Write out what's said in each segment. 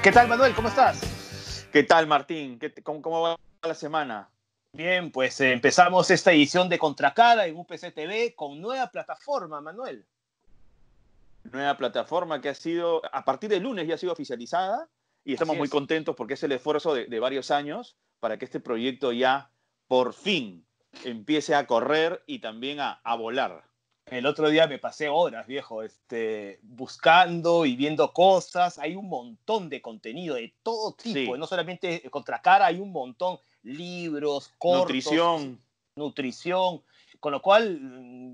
¿Qué tal, Manuel? ¿Cómo estás? ¿Qué tal, Martín? ¿Cómo va la semana? Bien, pues empezamos esta edición de Contracara en UPC TV con nueva plataforma, Manuel. Nueva plataforma que ha sido, a partir del lunes ya ha sido oficializada y estamos muy contentos porque es el esfuerzo de varios años para que este proyecto ya por fin empiece a correr y también a volar. El otro día me pasé horas, viejo, buscando y viendo cosas. Hay un montón de contenido de todo tipo, Sí. no solamente Contracara, hay un montón, libros, cortos, nutrición, con lo cual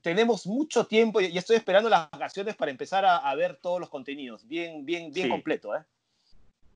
tenemos mucho tiempo y estoy esperando las vacaciones para empezar a ver todos los contenidos, bien Sí. completo, ¿eh?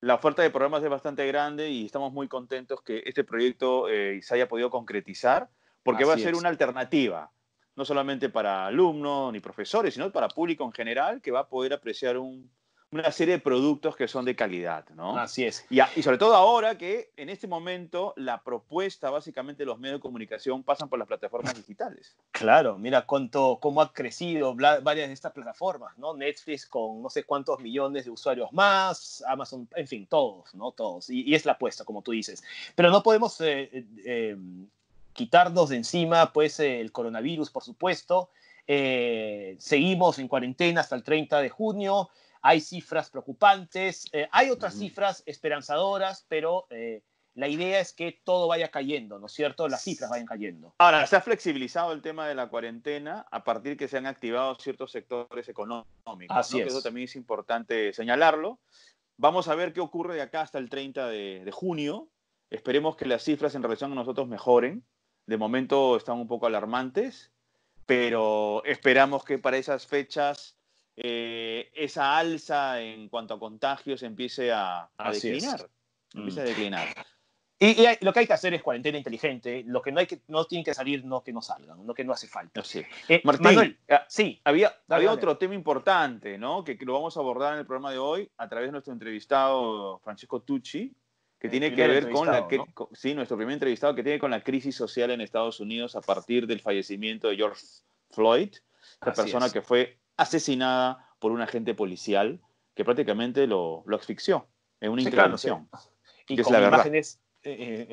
La oferta de programas es bastante grande y estamos muy contentos que este proyecto se haya podido concretizar porque va a ser una alternativa, no solamente para alumnos ni profesores, sino para público en general que va a poder apreciar una serie de productos que son de calidad, ¿no? Así es. Y sobre todo ahora que en este momento la propuesta, básicamente los medios de comunicación pasan por las plataformas digitales. Claro, mira cómo ha crecido varias de estas plataformas, ¿no? Netflix con no sé cuántos millones de usuarios más, Amazon, en fin, todos, ¿no? Todos. Y es la apuesta, como tú dices. Pero no podemos quitarnos de encima, pues, el coronavirus, por supuesto. Seguimos en cuarentena hasta el 30 de junio. Hay cifras preocupantes. Hay otras cifras esperanzadoras, pero la idea es que todo vaya cayendo, ¿no es cierto? Las cifras vayan cayendo. Ahora, se ha flexibilizado el tema de la cuarentena a partir que se han activado ciertos sectores económicos, Así ¿no? Que eso también es importante señalarlo. Vamos a ver qué ocurre de acá hasta el 30 de junio. Esperemos que las cifras en relación a nosotros mejoren. De momento están un poco alarmantes, pero esperamos que para esas fechas esa alza en cuanto a contagios empiece a declinar. Empiece a declinar. Y lo que hay que hacer es cuarentena inteligente. Lo que no tienen que salir, no que no salgan, no que no hace falta. Sí. Martín, Manuel, sí. Había Dale. otro tema importante, ¿no? Que lo vamos a abordar en el programa de hoy a través de nuestro entrevistado Francesco Tucci, que tiene que ver con nuestro primer entrevistado, que tiene con la crisis social en Estados Unidos a partir del fallecimiento de George Floyd, esta persona que fue asesinada por un agente policial que prácticamente lo asfixió en una intervención. Claro, y con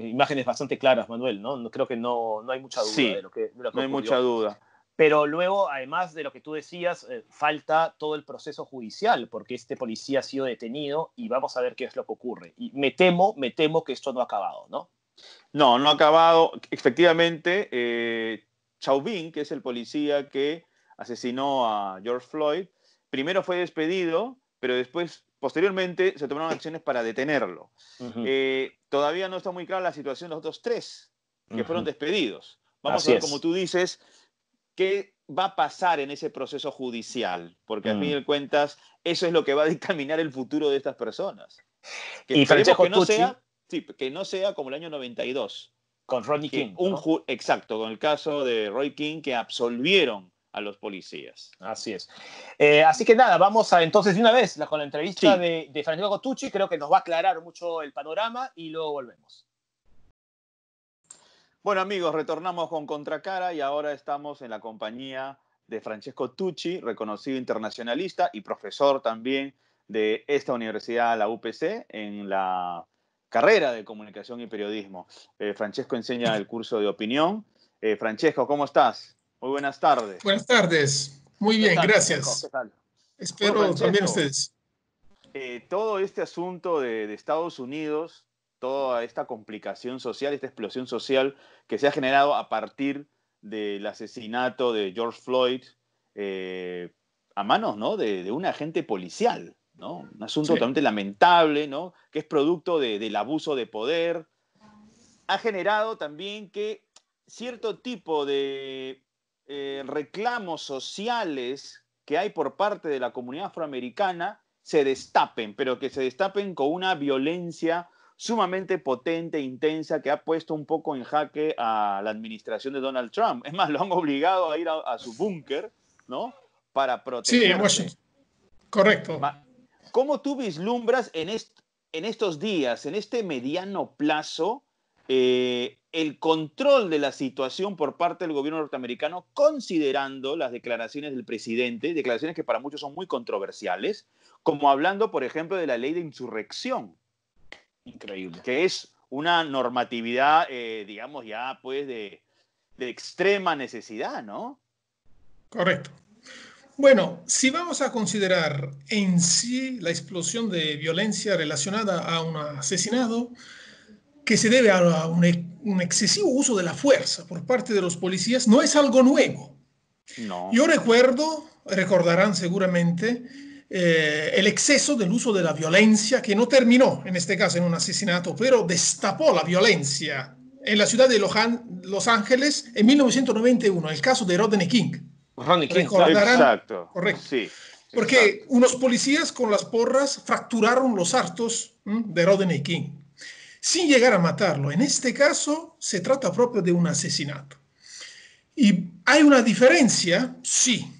imágenes bastante claras, Manuel, ¿no? Creo que no hay mucha duda de lo que no hay ocurrió. mucha duda. Pero luego, además de lo que tú decías, falta todo el proceso judicial, porque este policía ha sido detenido y vamos a ver qué es lo que ocurre. Y me temo que esto no ha acabado, ¿no? No ha acabado. Efectivamente, Chauvin, que es el policía que asesinó a George Floyd, primero fue despedido, pero después, posteriormente, se tomaron acciones para detenerlo. Todavía no está muy clara la situación de los otros tres que fueron despedidos. Vamos a ver, como tú dices, qué va a pasar en ese proceso judicial, porque a fin de cuentas, eso es lo que va a dictaminar el futuro de estas personas. Y Francesco Tucci, que no sea como el año 92. Con Rodney King. Exacto, con el caso de Roy King, que absolvieron a los policías. Así es. Así que nada, vamos entonces de una vez con la entrevista de Francesco Tucci. Creo que nos va a aclarar mucho el panorama y luego volvemos. Bueno, amigos, retornamos con Contracara y ahora estamos en la compañía de Francesco Tucci, reconocido internacionalista y profesor también de esta universidad, la UPC, en la carrera de Comunicación y Periodismo. Francesco enseña el curso de opinión. Francesco, ¿cómo estás? Muy buenas tardes. Buenas tardes. Muy bien, gracias. ¿Qué tal? Espero también ustedes. Todo este asunto de Estados Unidos, toda esta complicación social, esta explosión social que se ha generado a partir del asesinato de George Floyd a manos, ¿no? de un agente policial, ¿no? Un asunto totalmente lamentable, ¿no? Que es producto del abuso de poder. Ha generado también que cierto tipo de reclamos sociales que hay por parte de la comunidad afroamericana se destapen, pero que se destapen con una violencia sumamente potente e intensa que ha puesto un poco en jaque a la administración de Donald Trump. Es más, lo han obligado a ir a su búnker, ¿no? Para protegerse. Sí, en Washington. Correcto. ¿Cómo tú vislumbras en estos días, en este mediano plazo, el control de la situación por parte del gobierno norteamericano, considerando las declaraciones del presidente, declaraciones que para muchos son muy controversiales, como hablando, por ejemplo, de la ley de insurrección. Increíble. Que es una normatividad, digamos, ya pues de extrema necesidad, ¿no? Correcto. Bueno, si vamos a considerar en sí la explosión de violencia relacionada a un asesinato que se debe a un excesivo uso de la fuerza por parte de los policías, no es algo nuevo. No. Yo recordarán seguramente, el exceso del uso de la violencia que no terminó, en este caso, en un asesinato, pero destapó la violencia en la ciudad de Los Ángeles en 1991, el caso de Rodney King. Rodney King, Recordarán, exacto. correcto. Sí, porque exacto. unos policías con las porras fracturaron los artos de Rodney King, sin llegar a matarlo. En este caso, se trata propio de un asesinato. Y hay una diferencia, sí.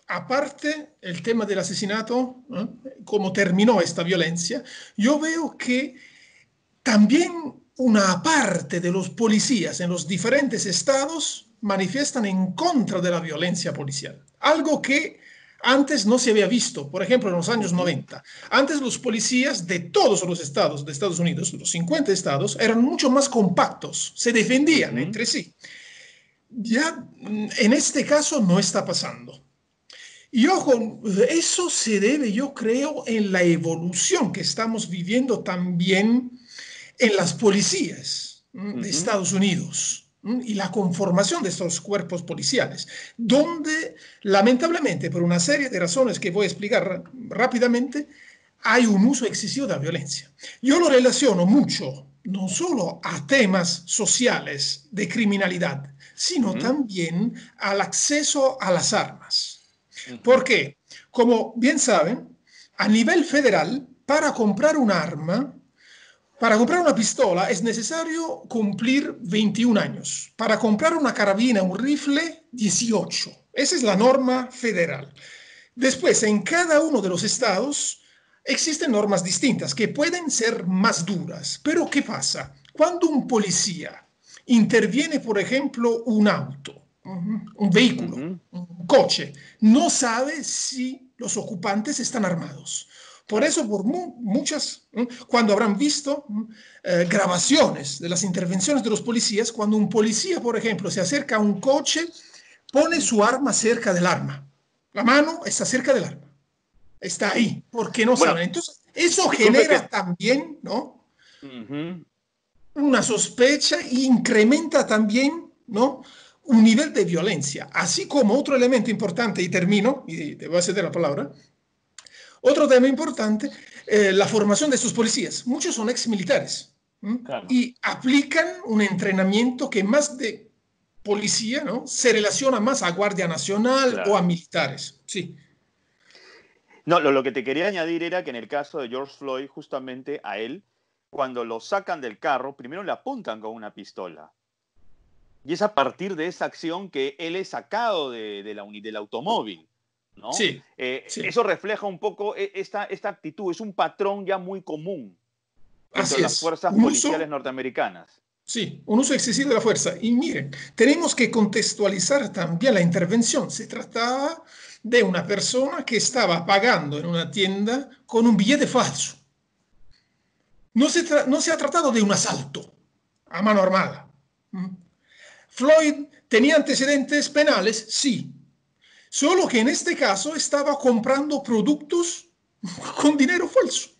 Aparte, el tema del asesinato, ¿no? Cómo terminó esta violencia, yo veo que también una parte de los policías en los diferentes estados manifiestan en contra de la violencia policial. Algo que antes no se había visto, por ejemplo, en los años 90. Antes los policías de todos los estados de Estados Unidos, los 50 estados, eran mucho más compactos, se defendían entre sí. Ya en este caso no está pasando. Y ojo, eso se debe, yo creo, en la evolución que estamos viviendo también en las policías de Estados Unidos y la conformación de estos cuerpos policiales, donde lamentablemente, por una serie de razones que voy a explicar rápidamente, hay un uso excesivo de la violencia. Yo lo relaciono mucho, no solo a temas sociales de criminalidad, sino también al acceso a las armas. ¿Por qué? Como bien saben, a nivel federal, para comprar un arma, para comprar una pistola es necesario cumplir 21 años. Para comprar una carabina, un rifle, 18. Esa es la norma federal. Después, en cada uno de los estados existen normas distintas que pueden ser más duras. Pero ¿qué pasa? Cuando un policía interviene, por ejemplo, un auto, un vehículo, un coche, no sabe si los ocupantes están armados. Por eso, por muchas, cuando habrán visto grabaciones de las intervenciones de los policías, cuando un policía, por ejemplo, se acerca a un coche, pone su arma cerca del arma. La mano está cerca del arma. Está ahí, porque no saben. Entonces, eso genera también, ¿no? Una sospecha e incrementa también, ¿no? Un nivel de violencia. Así como otro elemento importante, y termino, y te voy a ceder la palabra. Otro tema importante, la formación de estos policías. Muchos son exmilitares y aplican un entrenamiento que más de policía, ¿no? Se relaciona más a Guardia Nacional o a militares. Sí. No, lo que te quería añadir era que en el caso de George Floyd, justamente a él, cuando lo sacan del carro, primero le apuntan con una pistola. Y es a partir de esa acción que él es sacado del automóvil, ¿no? Sí, eso refleja un poco esta actitud, es un patrón ya muy común dentro de las fuerzas policiales norteamericanas. Sí, un uso excesivo de la fuerza. Y miren, tenemos que contextualizar también la intervención. Se trataba de una persona que estaba pagando en una tienda con un billete falso. No se ha tratado de un asalto a mano armada. Floyd tenía antecedentes penales, sí. Solo que en este caso estaba comprando productos con dinero falso.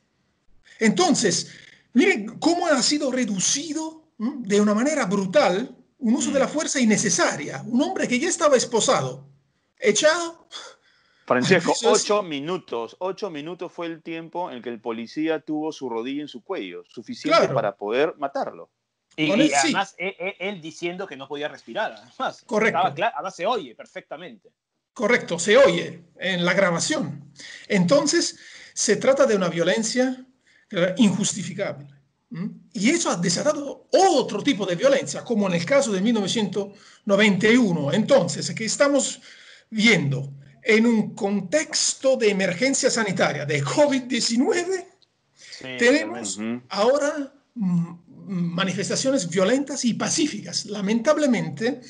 Entonces, miren cómo ha sido reducido de una manera brutal un uso de la fuerza innecesaria. Un hombre que ya estaba esposado, echado. Francesco, 8 minutos fue el tiempo en el que el policía tuvo su rodilla en su cuello, suficiente para poder matarlo. Y además él diciendo que no podía respirar, además. Correcto. Además se oye perfectamente. Correcto, se oye en la grabación. Entonces, se trata de una violencia injustificable. Y eso ha desatado otro tipo de violencia, como en el caso de 1991. Entonces, que estamos viendo en un contexto de emergencia sanitaria de COVID-19, tenemos ahora manifestaciones violentas y pacíficas. Lamentablemente,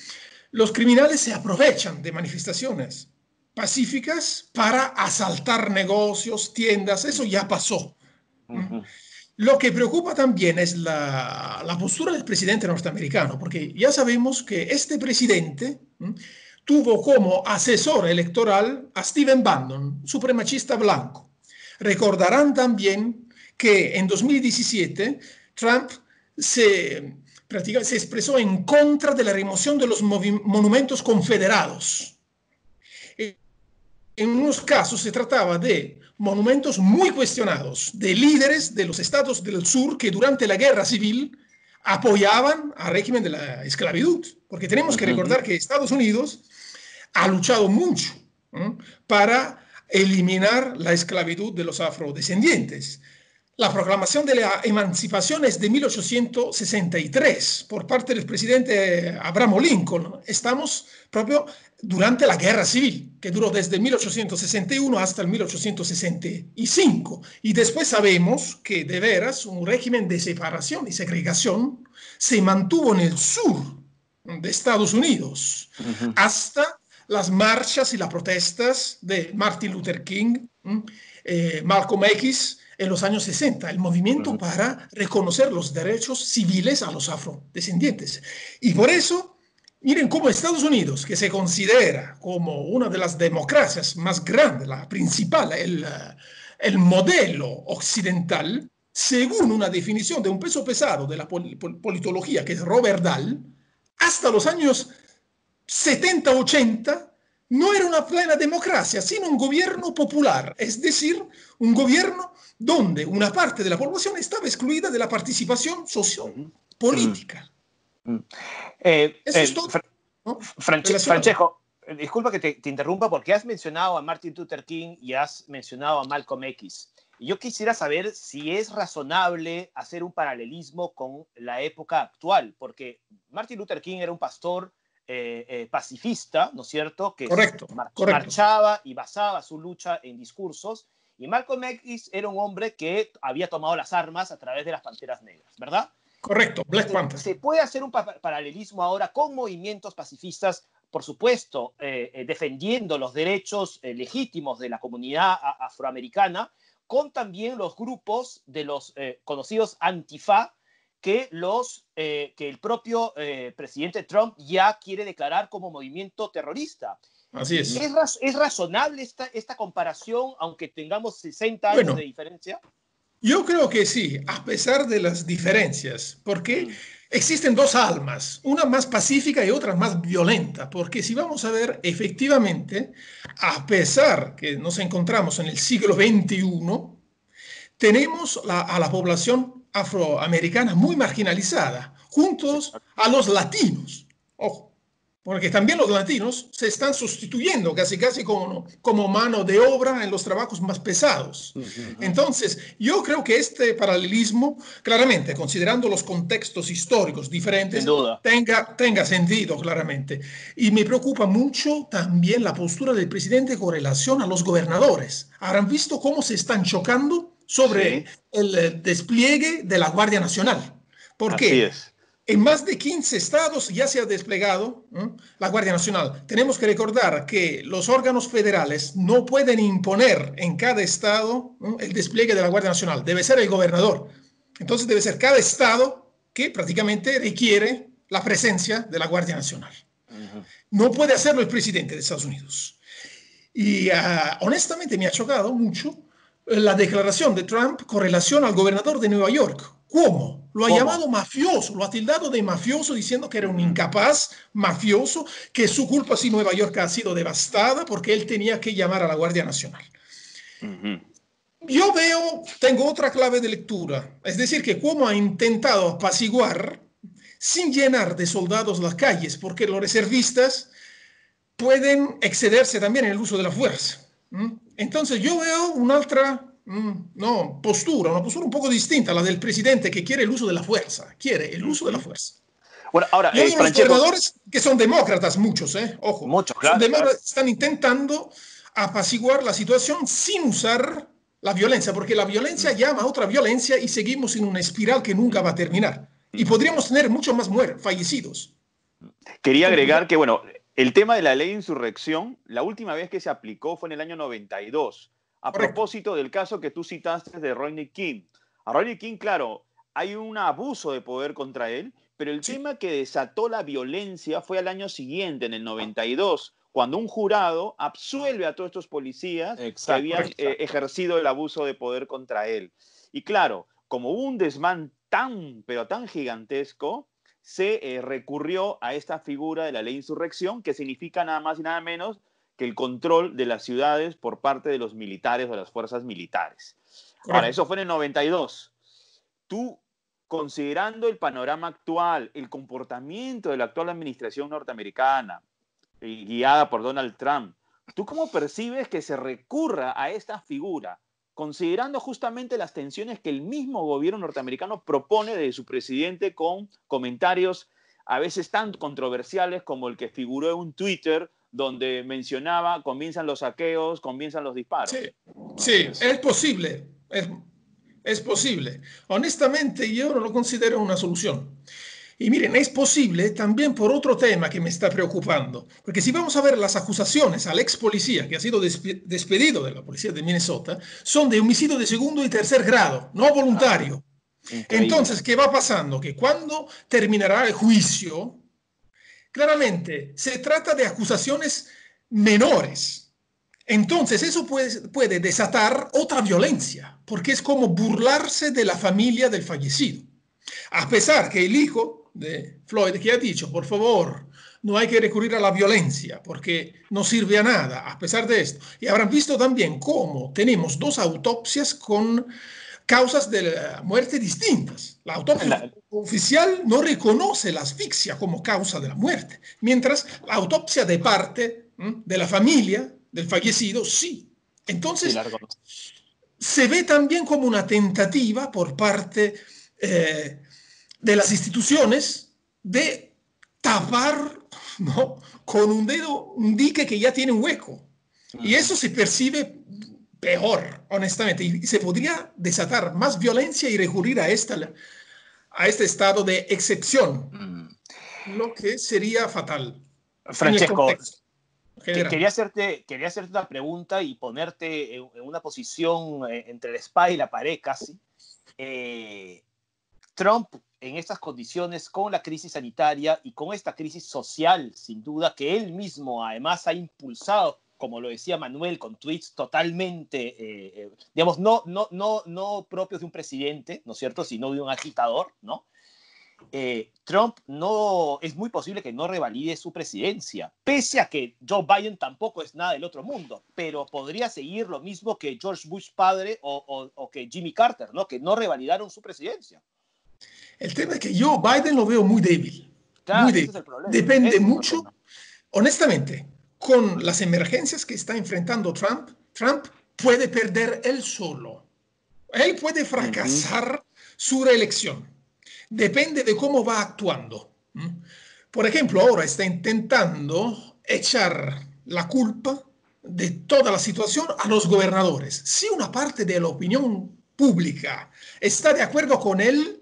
los criminales se aprovechan de manifestaciones pacíficas para asaltar negocios, tiendas. Eso ya pasó. Lo que preocupa también es la postura del presidente norteamericano, porque ya sabemos que este presidente tuvo como asesor electoral a Stephen Bannon, supremacista blanco. Recordarán también que en 2017 Trump se expresó en contra de la remoción de los monumentos confederados. En unos casos se trataba de monumentos muy cuestionados de líderes de los estados del sur que durante la guerra civil apoyaban al régimen de la esclavitud. Porque tenemos que recordar que Estados Unidos ha luchado mucho para eliminar la esclavitud de los afrodescendientes. La proclamación de la emancipación es de 1863 por parte del presidente Abraham Lincoln. Estamos propio durante la guerra civil, que duró desde 1861 hasta el 1865. Y después sabemos que de veras un régimen de separación y segregación se mantuvo en el sur de Estados Unidos hasta las marchas y las protestas de Martin Luther King, Malcolm X, en los años 60, el movimiento para reconocer los derechos civiles a los afrodescendientes. Y por eso, miren cómo Estados Unidos, que se considera como una de las democracias más grandes, la principal, el modelo occidental, según una definición de un peso pesado de la politología, que es Robert Dahl, hasta los años 70-80, no era una plena democracia, sino un gobierno popular, es decir, un gobierno donde una parte de la población estaba excluida de la participación sociopolítica. Eso es todo, ¿no? Francesco, disculpa que te interrumpa porque has mencionado a Martin Luther King y has mencionado a Malcolm X. Y yo quisiera saber si es razonable hacer un paralelismo con la época actual, porque Martin Luther King era un pastor pacifista, ¿no es cierto? Que marchaba y basaba su lucha en discursos. Y Malcolm X era un hombre que había tomado las armas a través de las Panteras Negras, ¿verdad? Correcto, Black Panther. ¿Se puede hacer un paralelismo ahora con movimientos pacifistas, por supuesto, defendiendo los derechos legítimos de la comunidad afroamericana, con también los grupos de los conocidos Antifa, que el propio presidente Trump ya quiere declarar como movimiento terrorista? Así es. ¿Es razonable esta comparación, aunque tengamos 60 años de diferencia? Yo creo que sí, a pesar de las diferencias, porque existen dos almas, una más pacífica y otra más violenta, porque si vamos a ver, efectivamente, a pesar que nos encontramos en el siglo XXI, tenemos a la población afroamericana muy marginalizada, juntos a los latinos. Ojo, porque también los latinos se están sustituyendo casi como mano de obra en los trabajos más pesados. Entonces, yo creo que este paralelismo, claramente, considerando los contextos históricos diferentes, tenga sentido, claramente. Y me preocupa mucho también la postura del presidente con relación a los gobernadores. ¿Habrán visto cómo se están chocando sobre el despliegue de la Guardia Nacional? ¿Por qué? Así es. En más de 15 estados ya se ha desplegado la Guardia Nacional. Tenemos que recordar que los órganos federales no pueden imponer en cada estado el despliegue de la Guardia Nacional. Debe ser el gobernador. Entonces debe ser cada estado que prácticamente requiere la presencia de la Guardia Nacional. No puede hacerlo el presidente de Estados Unidos. Y honestamente me ha chocado mucho la declaración de Trump con relación al gobernador de Nueva York. ¿Cómo? Lo ha llamado mafioso, lo ha tildado de mafioso, diciendo que era un incapaz mafioso, que es su culpa si Nueva York ha sido devastada porque él tenía que llamar a la Guardia Nacional. Yo tengo otra clave de lectura, es decir, que cómo ha intentado apaciguar sin llenar de soldados las calles, porque los reservistas pueden excederse también en el uso de la fuerza. Entonces yo veo una otra postura, una postura un poco distinta a la del presidente, que quiere el uso de la fuerza, Bueno, ahora, y hay unos gobernadores que son demócratas, muchos, ojo, muchos, claro, están intentando apaciguar la situación sin usar la violencia, porque la violencia llama a otra violencia y seguimos en una espiral que nunca va a terminar. y podríamos tener muchos más fallecidos. Quería agregar que, bueno, el tema de la ley de insurrección, la última vez que se aplicó fue en el año 92, a Correcto. propósito del caso que tú citaste de Rodney King. A Rodney King, claro, hay un abuso de poder contra él, pero el tema que desató la violencia fue al año siguiente, en el 92, cuando un jurado absuelve a todos estos policías que habían ejercido el abuso de poder contra él. Y claro, como hubo un desmán tan, pero tan gigantesco, se recurrió a esta figura de la ley de insurrección, que significa nada más y nada menos que el control de las ciudades por parte de los militares o de las fuerzas militares. Correcto. Ahora, eso fue en el 92. Tú, considerando el panorama actual, el comportamiento de la actual administración norteamericana, guiada por Donald Trump, ¿tú cómo percibes que se recurra a esta figura, considerando justamente las tensiones que el mismo gobierno norteamericano propone de su presidente, con comentarios a veces tan controversiales como el que figuró en un Twitter donde mencionaba: comienzan los saqueos, comienzan los disparos? Sí, es posible. Es posible. Honestamente, yo no lo considero una solución. Y miren, es posible también por otro tema que me está preocupando. Porque si vamos a ver las acusaciones al ex policía que ha sido despedido de la policía de Minnesota, son de homicidio de segundo y tercer grado, no voluntario. Entonces, ¿qué va pasando? Que cuando terminará el juicio, claramente se trata de acusaciones menores. Entonces, eso puede desatar otra violencia, porque es como burlarse de la familia del fallecido. A pesar que el hijo de Floyd, que ha dicho, por favor, no hay que recurrir a la violencia porque no sirve a nada, a pesar de esto. Y habrán visto también cómo tenemos dos autopsias con causas de la muerte distintas. La autopsia oficial no reconoce la asfixia como causa de la muerte, mientras la autopsia de parte de la familia del fallecido sí. Entonces, se ve también como una tentativa por parte de las instituciones de tapar, ¿no?, con un dedo un dique que ya tiene un hueco. Y eso se percibe peor, honestamente, y se podría desatar más violencia y recurrir a este estado de excepción, lo que sería fatal. Francesco, quería hacerte una pregunta y ponerte en una posición entre la espada y la pared casi. Trump, en estas condiciones, con la crisis sanitaria y con esta crisis social, sin duda, que él mismo además ha impulsado, como lo decía Manuel, con tweets totalmente, digamos, no propios de un presidente, ¿no es cierto?, sino de un agitador, ¿no? Trump es muy posible que no revalide su presidencia, pese a que Joe Biden tampoco es nada del otro mundo, pero podría seguir lo mismo que George Bush padre o que Jimmy Carter, ¿no?, que no revalidaron su presidencia. El tema es que yo Biden lo veo muy débil. Claro, muy débil. ese es el problema. Depende mucho, honestamente, con las emergencias que está enfrentando Trump puede perder él solo. Él puede fracasar su reelección. Depende de cómo va actuando. Por ejemplo, ahora está intentando echar la culpa de toda la situación a los gobernadores. Si una parte de la opinión pública está de acuerdo con él,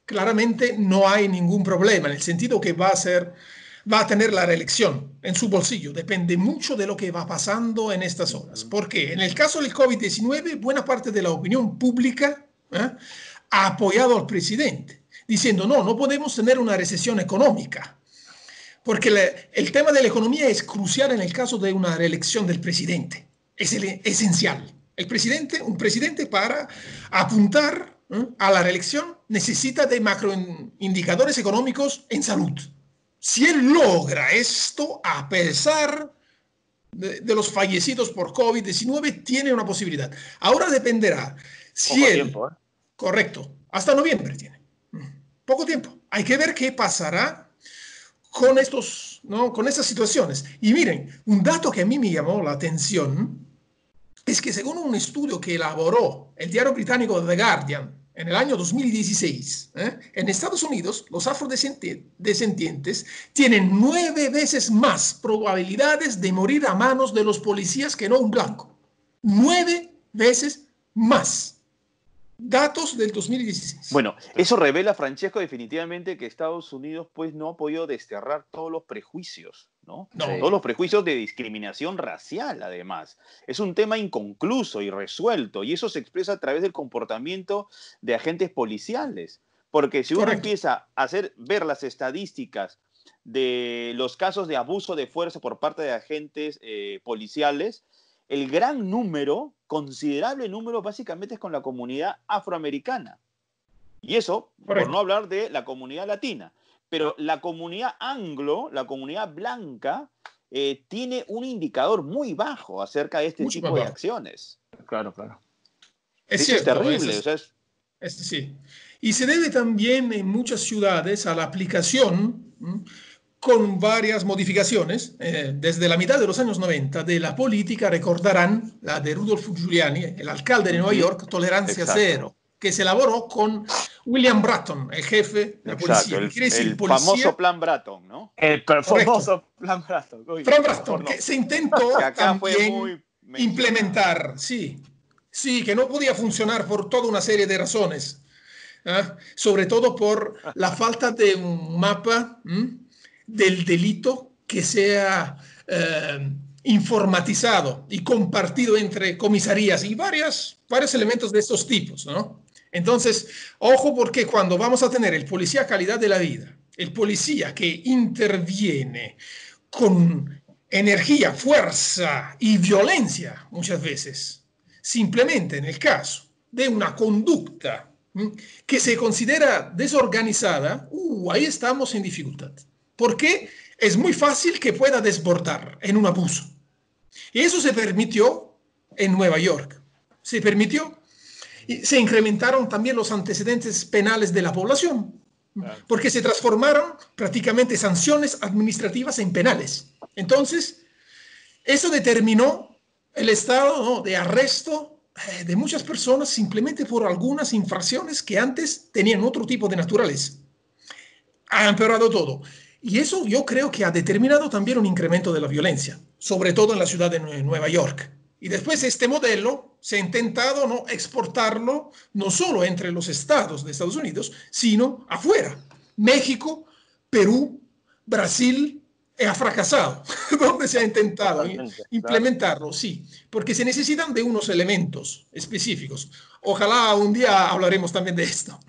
claramente no hay ningún problema, en el sentido que va a tener la reelección en su bolsillo. Depende mucho de lo que va pasando en estas horas. Porque en el caso del COVID-19, buena parte de la opinión pública ha apoyado al presidente, diciendo no podemos tener una recesión económica. Porque el tema de la economía es crucial en el caso de una reelección del presidente. Es esencial. Un presidente para apuntar a la reelección necesita de macroindicadores económicos en salud. Si él logra esto, a pesar de los fallecidos por COVID-19, tiene una posibilidad. Ahora dependerá si poco él... tiempo, ¿eh? Correcto. Hasta noviembre tiene. Poco tiempo. Hay que ver qué pasará con estas situaciones. Y miren, un dato que a mí me llamó la atención es que según un estudio que elaboró el diario británico The Guardian en el año 2016, en Estados Unidos los afrodescendientes tienen 9 veces más probabilidades de morir a manos de los policías que no un blanco. 9 veces más. Datos del 2016. Bueno, eso revela, Francesco, definitivamente que Estados Unidos pues, no ha podido desterrar todos los prejuicios, ¿no? No. Todos los prejuicios de discriminación racial, además. Es un tema inconcluso y resuelto, y eso se expresa a través del comportamiento de agentes policiales. Porque si uno empieza a ver las estadísticas de los casos de abuso de fuerza por parte de agentes policiales, el gran número, considerable número, básicamente es con la comunidad afroamericana. Y eso, por no hablar de la comunidad latina. Pero la comunidad anglo, la comunidad blanca, tiene un indicador muy bajo acerca de este tipo de acciones. Claro, claro. Es cierto. Es terrible. Sí. Y se debe también en muchas ciudades a la aplicación con varias modificaciones, desde la mitad de los años 90, de la política, recordarán, la de Rudolph Giuliani, el alcalde de Nueva York, Tolerancia Cero, que se elaboró con William Bratton, el jefe de la policía. El famoso plan Bratton, ¿no? El famoso plan Bratton. Plan Bratton, que se intentó también implementar, sí, que no podía funcionar por toda una serie de razones, sobre todo por la falta de un mapa del delito que sea informatizado y compartido entre comisarías y varios elementos de estos tipos, ¿no? Entonces, ojo, porque cuando vamos a tener el policía calidad de la vida, el policía que interviene con energía, fuerza y violencia muchas veces, simplemente en el caso de una conducta que se considera desorganizada, ahí estamos en dificultad. Porque es muy fácil que pueda desbordar en un abuso. Y eso se permitió en Nueva York. Se permitió. Y se incrementaron también los antecedentes penales de la población. Porque se transformaron prácticamente sanciones administrativas en penales. Entonces, eso determinó el estado de arresto de muchas personas simplemente por algunas infracciones que antes tenían otro tipo de naturaleza. Ha empeorado todo. Y eso yo creo que ha determinado también un incremento de la violencia, sobre todo en la ciudad de Nueva York. Y después este modelo se ha intentado exportarlo no solo entre los estados de Estados Unidos, sino afuera. México, Perú, Brasil, ha fracasado. ¿Dónde se ha intentado implementarlo? Sí, porque se necesitan de unos elementos específicos. Ojalá un día hablaremos también de esto.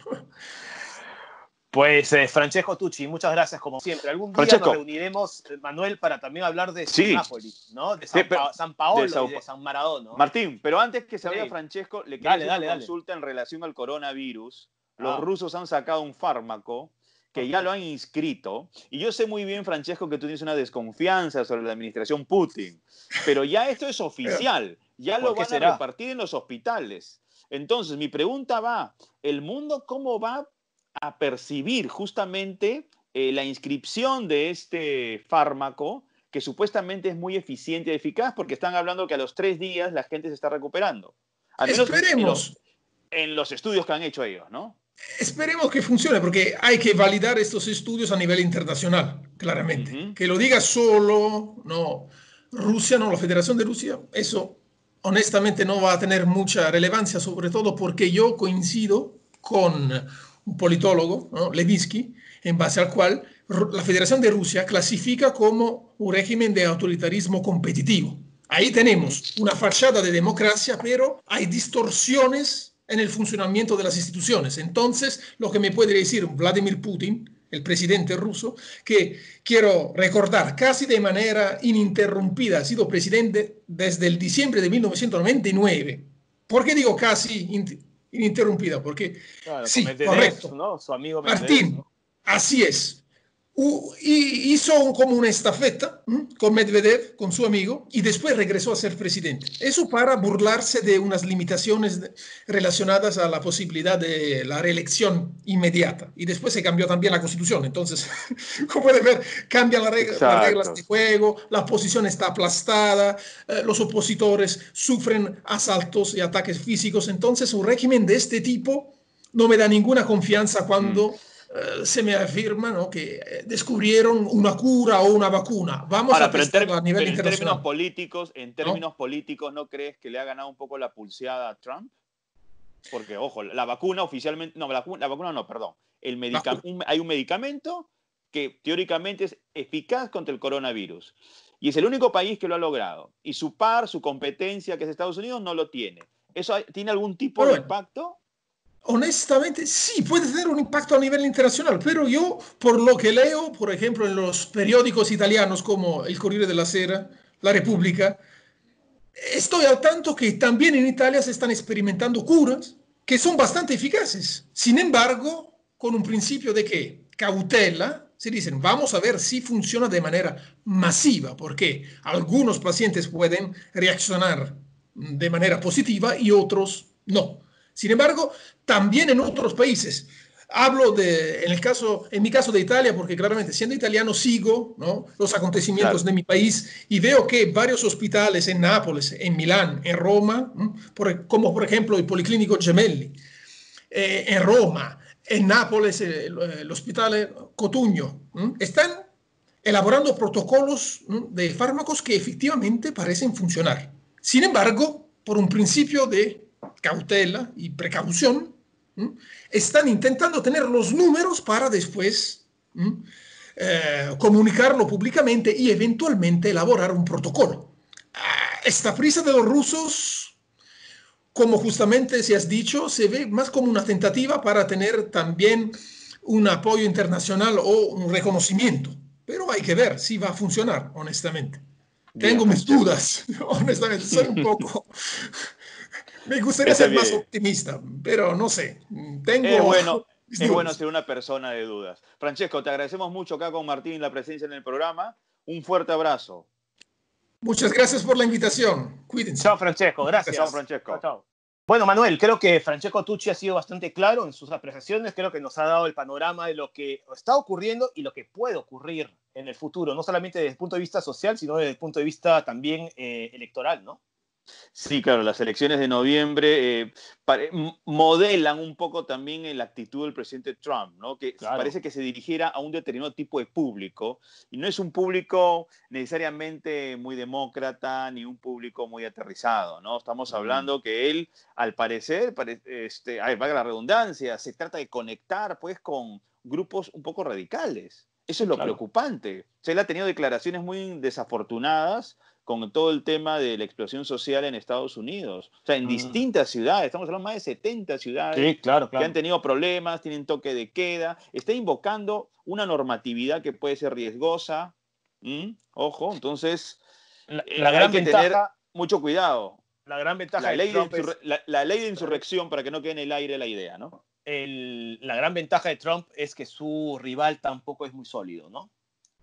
Pues Francesco Tucci, muchas gracias como siempre. Algún día nos reuniremos, Manuel, para también hablar de Napoli, ¿no? De San Paolo y de San Maradona, ¿no? Martín, pero antes que se vaya Francesco, le quería hacer una consulta en relación al coronavirus. Los rusos han sacado un fármaco que ya lo han inscrito. Y yo sé muy bien, Francesco, que tú tienes una desconfianza sobre la administración Putin. Pero ya esto es oficial. Ya lo van a repartir en los hospitales. Entonces, mi pregunta va, ¿el mundo cómo va a percibir justamente la inscripción de este fármaco, que supuestamente es muy eficiente y eficaz, porque están hablando que a los 3 días la gente se está recuperando? Al menos esperemos. En los estudios que han hecho ellos, ¿no? Esperemos que funcione, porque hay que validar estos estudios a nivel internacional, claramente. Que lo diga solo, no, Rusia, no, la Federación de Rusia, eso honestamente no va a tener mucha relevancia, sobre todo porque yo coincido con un politólogo, ¿no? Levinsky, en base al cual la Federación de Rusia clasifica como un régimen de autoritarismo competitivo. Ahí tenemos una fachada de democracia, pero hay distorsiones en el funcionamiento de las instituciones. Entonces, lo que me puede decir Vladimir Putin, el presidente ruso, que quiero recordar, casi de manera ininterrumpida, ha sido presidente desde el diciembre de 1999. ¿Por qué digo casi ininterrumpida? Porque, claro, sí, Medvedev, correcto. ¿no? Su amigo Medvedev, Martín, ¿no? así es. Hizo como una estafeta con Medvedev, con su amigo, y después regresó a ser presidente. Eso para burlarse de unas limitaciones relacionadas a la posibilidad de la reelección inmediata. Y después se cambió también la Constitución. Entonces, como pueden ver, cambian las reglas de juego, la oposición está aplastada, los opositores sufren asaltos y ataques físicos. Entonces, un régimen de este tipo no me da ninguna confianza cuando se me afirma, ¿no?, que descubrieron una cura o una vacuna. Vamos a testarlo a nivel internacional. En términos políticos, ¿no crees que le ha ganado un poco la pulseada a Trump? Porque, ojo, la vacuna oficialmente, no, la vacuna no, perdón. Hay un medicamento que teóricamente es eficaz contra el coronavirus. Y es el único país que lo ha logrado. Y su competencia, que es Estados Unidos, no lo tiene. ¿Eso tiene algún tipo de impacto? Honestamente, sí, puede tener un impacto a nivel internacional, pero yo, por lo que leo, por ejemplo, en los periódicos italianos como el Corriere della Sera, La Repubblica, estoy al tanto que también en Italia se están experimentando curas que son bastante eficaces. Sin embargo, con un principio de que cautela, se dicen, vamos a ver si funciona de manera masiva, porque algunos pacientes pueden reaccionar de manera positiva y otros no. Sin embargo, también en otros países, hablo en mi caso de Italia, porque claramente siendo italiano sigo, ¿no?, los acontecimientos de mi país y veo que varios hospitales en Nápoles, en Milán, en Roma, como por ejemplo el Policlinico Gemelli, en Roma, en Nápoles, el Hospital Cotugno, están elaborando protocolos de fármacos que efectivamente parecen funcionar. Sin embargo, por un principio de cautela y precaución, están intentando tener los números para después comunicarlo públicamente y eventualmente elaborar un protocolo. Esta prisa de los rusos, como justamente se has dicho, se ve más como una tentativa para tener también un apoyo internacional o un reconocimiento. Pero hay que ver si va a funcionar, honestamente. Bien, Tengo mis Francesco. dudas, honestamente, soy un poco... Me gustaría Está ser más bien. optimista, pero no sé. Es Tengo bueno, mis es bueno dudas. ser una persona de dudas. Francesco, te agradecemos mucho acá con Martín la presencia en el programa. Un fuerte abrazo. Muchas gracias por la invitación. Cuídense. Chao, Francesco, Chao, gracias. Chao, Francesco. chao. Bueno, Manuel, creo que Francesco Tucci ha sido bastante claro en sus apreciaciones, creo que nos ha dado el panorama de lo que está ocurriendo y lo que puede ocurrir en el futuro, no solamente desde el punto de vista social, sino desde el punto de vista también electoral, ¿no? Sí, claro, las elecciones de noviembre modelan un poco también la actitud del presidente Trump, ¿no? Que Claro. parece que se dirigiera a un determinado tipo de público, y no es un público necesariamente muy demócrata ni un público muy aterrizado, ¿no? Estamos hablando que él, al parecer, valga la redundancia, se trata de conectar pues con grupos un poco radicales. Eso Sí, es lo claro. preocupante. O sea, él ha tenido declaraciones muy desafortunadas con todo el tema de la explosión social en Estados Unidos. O sea, en distintas ciudades, estamos hablando de más de 70 ciudades Sí, claro, que han claro. tenido problemas, tienen toque de queda, está invocando una normatividad que puede ser riesgosa. Ojo, entonces La hay gran que tener ventaja, mucho cuidado. la gran ventaja de Trump es La ley de insurrección para que no quede en el aire la idea, ¿no? la gran ventaja de Trump es que su rival tampoco es muy sólido, ¿no?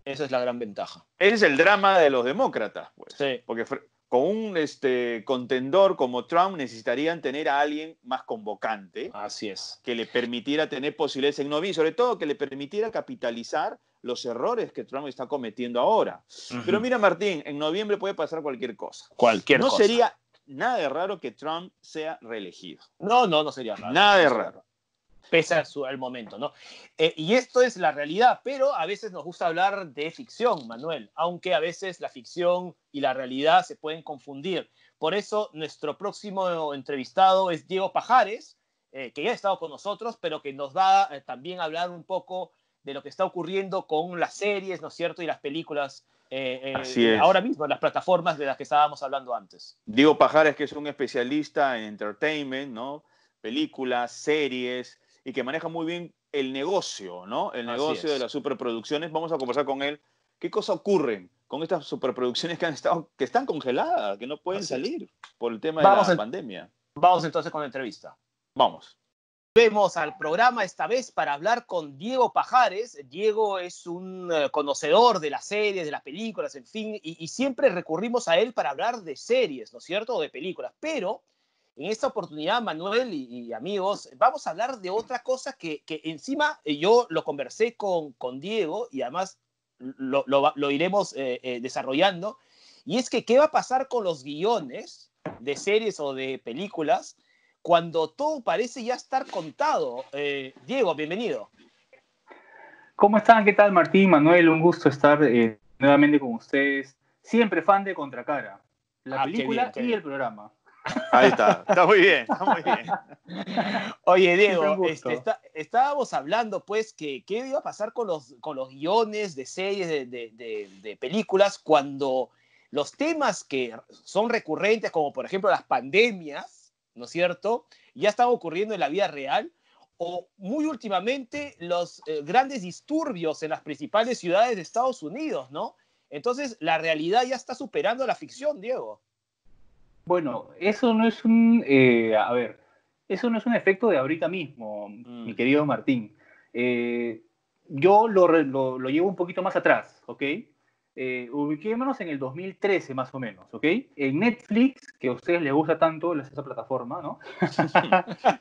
Esa es la gran ventaja. Ese es el drama de los demócratas, pues. Sí. Porque con un contendor como Trump necesitarían tener a alguien más convocante Así es. que le permitiera tener posibilidades en noviembre, sobre todo que le permitiera capitalizar los errores que Trump está cometiendo ahora. Pero mira, Martín, en noviembre puede pasar cualquier cosa. Cualquier No cosa. sería nada de raro que Trump sea reelegido. No sería raro. Nada de No sería raro. Pese al momento, ¿no? Y esto es la realidad, pero a veces nos gusta hablar de ficción, Manuel, aunque a veces la ficción y la realidad se pueden confundir. Por eso nuestro próximo entrevistado es Diego Pajares, que ya ha estado con nosotros, pero que nos va también a hablar un poco de lo que está ocurriendo con las series, ¿no es cierto? Y las películas Así es. ahora mismo, en las plataformas de las que estábamos hablando antes. Diego Pajares, que es un especialista en entertainment, ¿no? Películas, series, y que maneja muy bien el negocio, ¿no? El negocio de las superproducciones. Vamos a conversar con él. ¿Qué cosa ocurre con estas superproducciones que están congeladas, que no pueden salir por el tema de la pandemia? Vamos entonces con la entrevista. Vamos. Vemos al programa esta vez para hablar con Diego Pajares. Diego es un conocedor de las series, de las películas, en fin, y siempre recurrimos a él para hablar de series, ¿no es cierto?, o de películas. Pero en esta oportunidad, Manuel y amigos, vamos a hablar de otra cosa que encima yo lo conversé con Diego y además lo iremos desarrollando, y es que qué va a pasar con los guiones de series o de películas cuando todo parece ya estar contado. Diego, bienvenido. ¿Cómo están? ¿Qué tal, Martín, Manuel? Un gusto estar nuevamente con ustedes. Siempre fan de Contracara, la película qué bien. y el programa. Ahí está muy bien, está muy bien. Oye, Siempre un Diego, gusto. estábamos hablando, pues, que qué iba a pasar con los guiones de series, de películas, cuando los temas que son recurrentes, como por ejemplo las pandemias, ¿no es cierto?, ya están ocurriendo en la vida real, o muy últimamente los grandes disturbios en las principales ciudades de Estados Unidos, ¿no? Entonces, la realidad ya está superando a la ficción, Diego. Bueno, eso no es un, a ver, eso no es un efecto de ahorita mismo, mi querido Martín. Eh, yo lo llevo un poquito más atrás, ¿ok? Ubiquémonos en el 2013 más o menos, ¿ok? En Netflix, que a ustedes les gusta tanto esa plataforma, ¿no?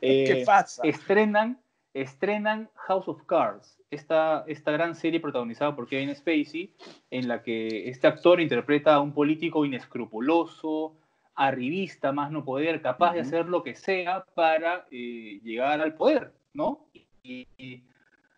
¿Qué Eh, pasa? estrenan, estrenan House of Cards, esta gran serie protagonizada por Kevin Spacey, en la que este actor interpreta a un político inescrupuloso, arribista, más no poder, capaz de hacer lo que sea para llegar al poder, ¿no? Y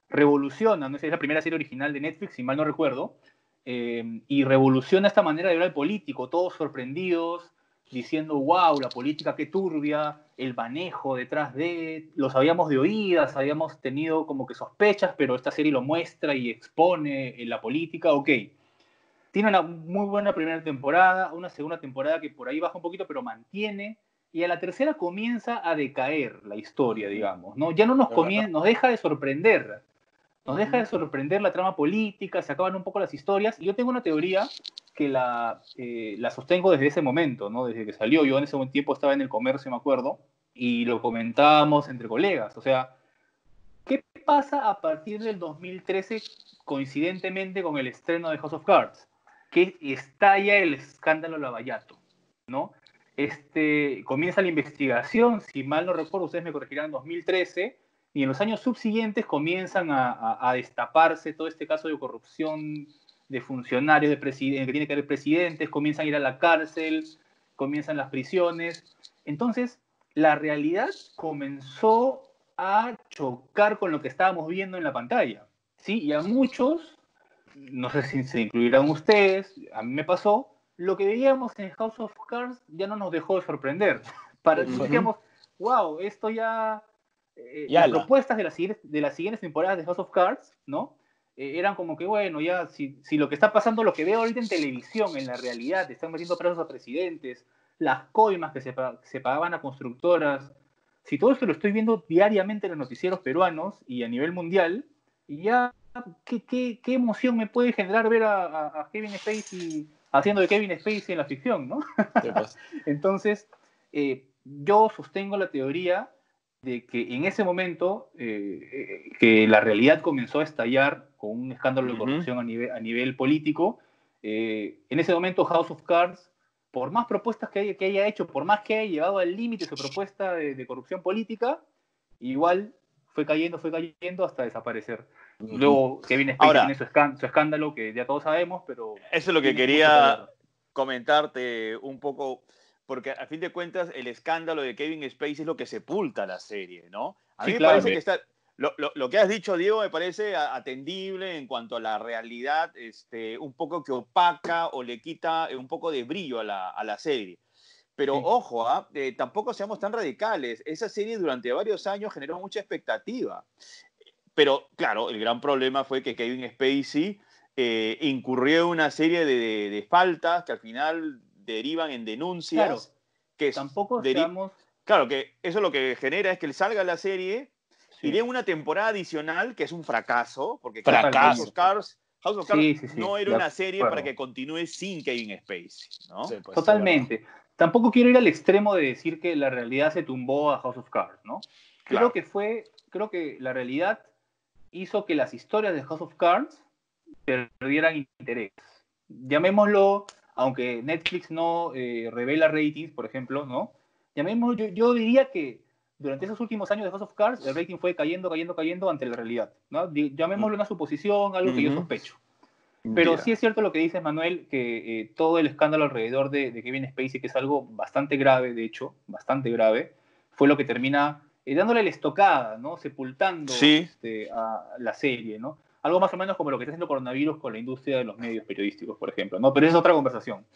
revoluciona, ¿no? Es la primera serie original de Netflix, si mal no recuerdo, y revoluciona esta manera de ver al político, todos sorprendidos, diciendo, wow, la política qué turbia, el manejo detrás de, lo sabíamos de oídas, habíamos tenido como que sospechas, pero esta serie lo muestra y expone en la política, ok. Tiene una muy buena primera temporada, una segunda temporada que por ahí baja un poquito, pero mantiene. Y a la tercera comienza a decaer la historia, digamos, ¿no? Ya no Es verdad. nos deja de sorprender. Nos deja de Ujú. sorprender la trama política, se acaban un poco las historias. Y yo tengo una teoría que la sostengo desde ese momento, ¿no? Desde que salió. Yo en ese buen tiempo estaba en el comercio, me acuerdo, y lo comentábamos entre colegas. O sea, ¿qué pasa a partir del 2013 coincidentemente con el estreno de House of Cards? Que estalla el escándalo Lavallato, ¿no? Comienza la investigación, si mal no recuerdo, ustedes me corregirán, en 2013, y en los años subsiguientes comienzan a destaparse todo este caso de corrupción de funcionarios de que tiene que ver presidentes, comienzan a ir a la cárcel, comienzan las prisiones. Entonces, la realidad comenzó a chocar con lo que estábamos viendo en la pantalla, ¿sí? Y a muchos, no sé si se incluirán ustedes, a mí me pasó, lo que veíamos en House of Cards ya no nos dejó de sorprender. Ujú. Decíamos, wow, esto ya... Y las ala. propuestas de las siguientes temporadas de House of Cards, ¿no? Eran como que, bueno, ya, si lo que está pasando, lo que veo ahorita en televisión, en la realidad, están metiendo presos a presidentes, las coimas que se pagaban a constructoras, si todo esto lo estoy viendo diariamente en los noticieros peruanos y a nivel mundial, y ya, ¿qué emoción me puede generar ver a Kevin Spacey haciendo de Kevin Spacey en la ficción, ¿no? ¿Qué pasa? Entonces, yo sostengo la teoría de que en ese momento que la realidad comenzó a estallar con un escándalo de Ujú. corrupción a nivel político, en ese momento House of Cards, por más propuestas que haya hecho, por más que haya llevado al límite su propuesta de corrupción política, igual fue cayendo hasta desaparecer. Ujú. Luego Kevin Spacey tiene Ahora, su escándalo que ya todos sabemos, pero eso es lo que tiene mucho que ver. quería comentarte un poco, porque a fin de cuentas el escándalo de Kevin Spacey es lo que sepulta la serie, ¿no? A mí Sí, me parece claro. que está, lo que has dicho, Diego, me parece atendible en cuanto a la realidad, un poco que opaca o le quita un poco de brillo a la serie. Pero Sí. ojo, tampoco seamos tan radicales. Esa serie durante varios años generó mucha expectativa. Pero claro, el gran problema fue que Kevin Spacey incurrió en una serie de faltas que al final derivan en Claro, denuncias, que tampoco seamos... claro, que eso lo que genera es que él salga a la serie y Sí, de una temporada adicional, que es un fracaso, porque claro, fracaso. totalmente. House of Cards Sí, sí, sí, no era de una serie para acuerdo. que continúe sin Kevin Spacey, ¿no? Sí, pues, es verdad. Totalmente. Tampoco quiero ir al extremo de decir que la realidad se tumbó a House of Cards, ¿no? Claro. Creo que la realidad hizo que las historias de House of Cards perdieran interés. Llamémoslo, aunque Netflix no revela ratings, por ejemplo, ¿no? Llamémoslo, yo diría que durante esos últimos años de House of Cards, el rating fue cayendo, cayendo, cayendo ante la realidad, ¿no? Llamémoslo una suposición, algo que yo Ujú. sospecho. Pero sí Ya. es cierto lo que dices, Manuel, que todo el escándalo alrededor de Kevin Spacey, que es algo bastante grave, de hecho, bastante grave, fue lo que termina dándole la estocada, ¿no? Sepultando Sí. a la serie, ¿no? Algo más o menos como lo que está haciendo coronavirus con la industria de los medios periodísticos, por ejemplo, ¿no? Pero es otra conversación.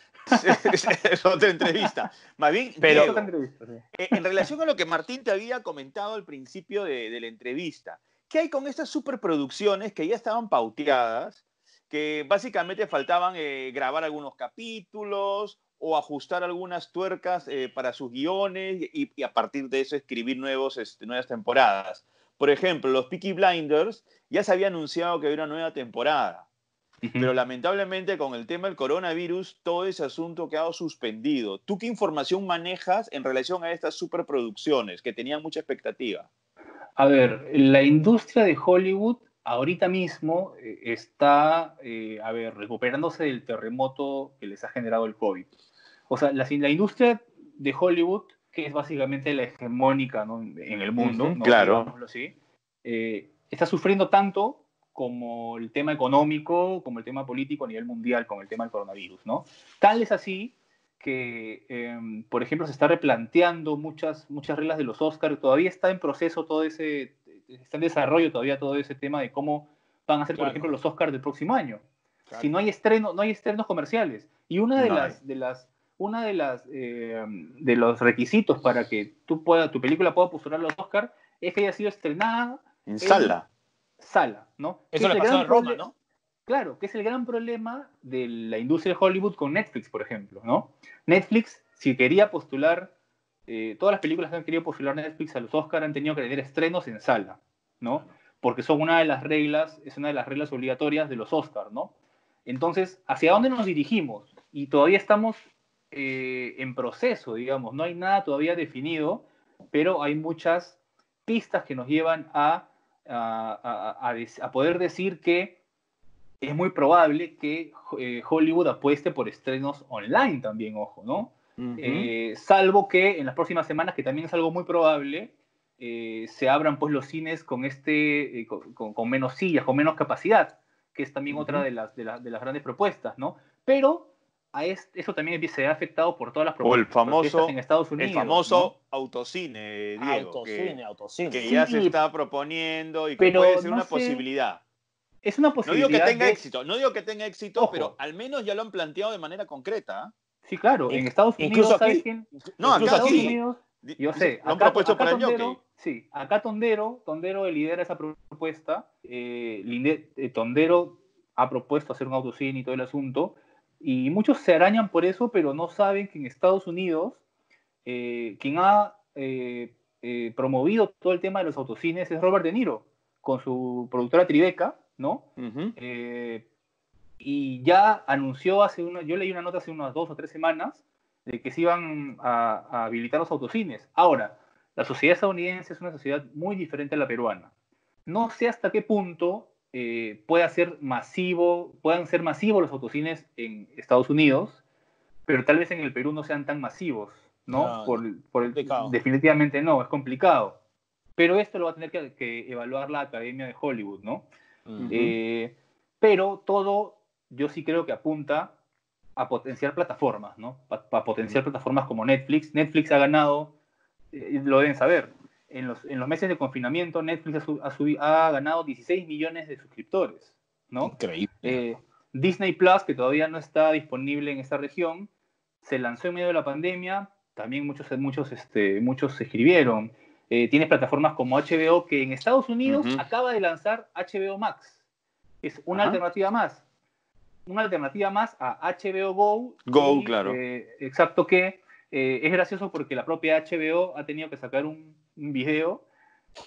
Es otra entrevista. Más bien, Pero- Diego, otra entrevista, sí. en relación a lo que Martín te había comentado al principio de la entrevista, ¿qué hay con estas superproducciones que ya estaban pauteadas, que básicamente faltaban grabar algunos capítulos o ajustar algunas tuercas para sus guiones y a partir de eso escribir nuevas temporadas? Por ejemplo, los Peaky Blinders ya se había anunciado que había una nueva temporada. Pero lamentablemente con el tema del coronavirus, todo ese asunto ha quedado suspendido. ¿Tú qué información manejas en relación a estas superproducciones que tenían mucha expectativa? A ver, la industria de Hollywood ahorita mismo está, a ver, recuperándose del terremoto que les ha generado el COVID. O sea, la industria de Hollywood, que es básicamente la hegemónica, ¿no?, en el mundo, ¿no?, claro. digámoslo así, está sufriendo tanto como el tema económico, como el tema político a nivel mundial con el tema del coronavirus, ¿no? Tal es así que, por ejemplo, se está replanteando muchas reglas de los Oscars. Todavía está en proceso está en desarrollo todavía todo ese tema de cómo van a ser, por Claro. ejemplo, los Oscars del próximo año. Claro. Si no hay estrenos comerciales. Y uno de los requisitos para que tu película pueda postular a los Oscars es que haya sido estrenada En sala. sala, ¿no? Eso le pasó en Roma, ¿no? Claro, que es el gran problema de la industria de Hollywood con Netflix, por ejemplo, ¿no? Netflix, si quería postular, todas las películas que han querido postular Netflix a los Oscars han tenido que tener estrenos en sala, ¿no? Porque es una de las reglas obligatorias de los Oscars, ¿no? Entonces, ¿hacia dónde nos dirigimos? Y todavía estamos en proceso, digamos, no hay nada todavía definido, pero hay muchas pistas que nos llevan a poder decir que es muy probable que Hollywood apueste por estrenos online también, ojo, ¿no? Salvo que en las próximas semanas, que también es algo muy probable, se abran pues los cines con con menos sillas, con menos capacidad, que es también otra de las grandes propuestas, ¿no? Pero eso también se ha afectado por todas las O el protestas en Estados Unidos. el famoso ¿no? autocine, Diego, Autocine. que Sí, ya se está proponiendo y que pero puede ser no una sé, posibilidad. es una No digo que posibilidad tenga éxito, no digo que tenga éxito, Ojo. pero al menos ya lo han planteado de manera concreta. ¿Ah? Sí, claro, en Estados Incluso Unidos, ¿sabes aquí, quién? No, En acá Estados sí. Unidos, yo Dice, sé, lo han propuesto para el Tondero, jockey. sí, acá Tondero lidera esa propuesta. Tondero ha propuesto hacer un autocine y todo el asunto, y muchos se arañan por eso, pero no saben que en Estados Unidos quien ha promovido todo el tema de los autocines es Robert De Niro, con su productora Tribeca, ¿no? Y ya anunció yo leí una nota hace unas 2 o 3 semanas de que se iban a habilitar los autocines. Ahora, la sociedad estadounidense es una sociedad muy diferente a la peruana. No sé hasta qué punto puedan ser masivos los autocines en Estados Unidos, pero tal vez en el Perú no sean tan masivos, ¿no? Complicado. Definitivamente no, es complicado. Pero esto lo va a tener que evaluar la Academia de Hollywood, ¿no? Pero todo, yo sí creo que apunta a potenciar plataformas, ¿no? Para potenciar plataformas como Netflix. Netflix ha ganado, lo deben saber, en los meses de confinamiento, Netflix ha ganado 16 millones de suscriptores, ¿no? Increíble. Disney Plus, que todavía no está disponible en esta región, se lanzó en medio de la pandemia, también muchos se escribieron. Tienes plataformas como HBO, que en Estados Unidos acaba de lanzar HBO Max. Es una alternativa más. Una alternativa más a HBO Go. Claro. Exacto, que es gracioso porque la propia HBO ha tenido que sacar un video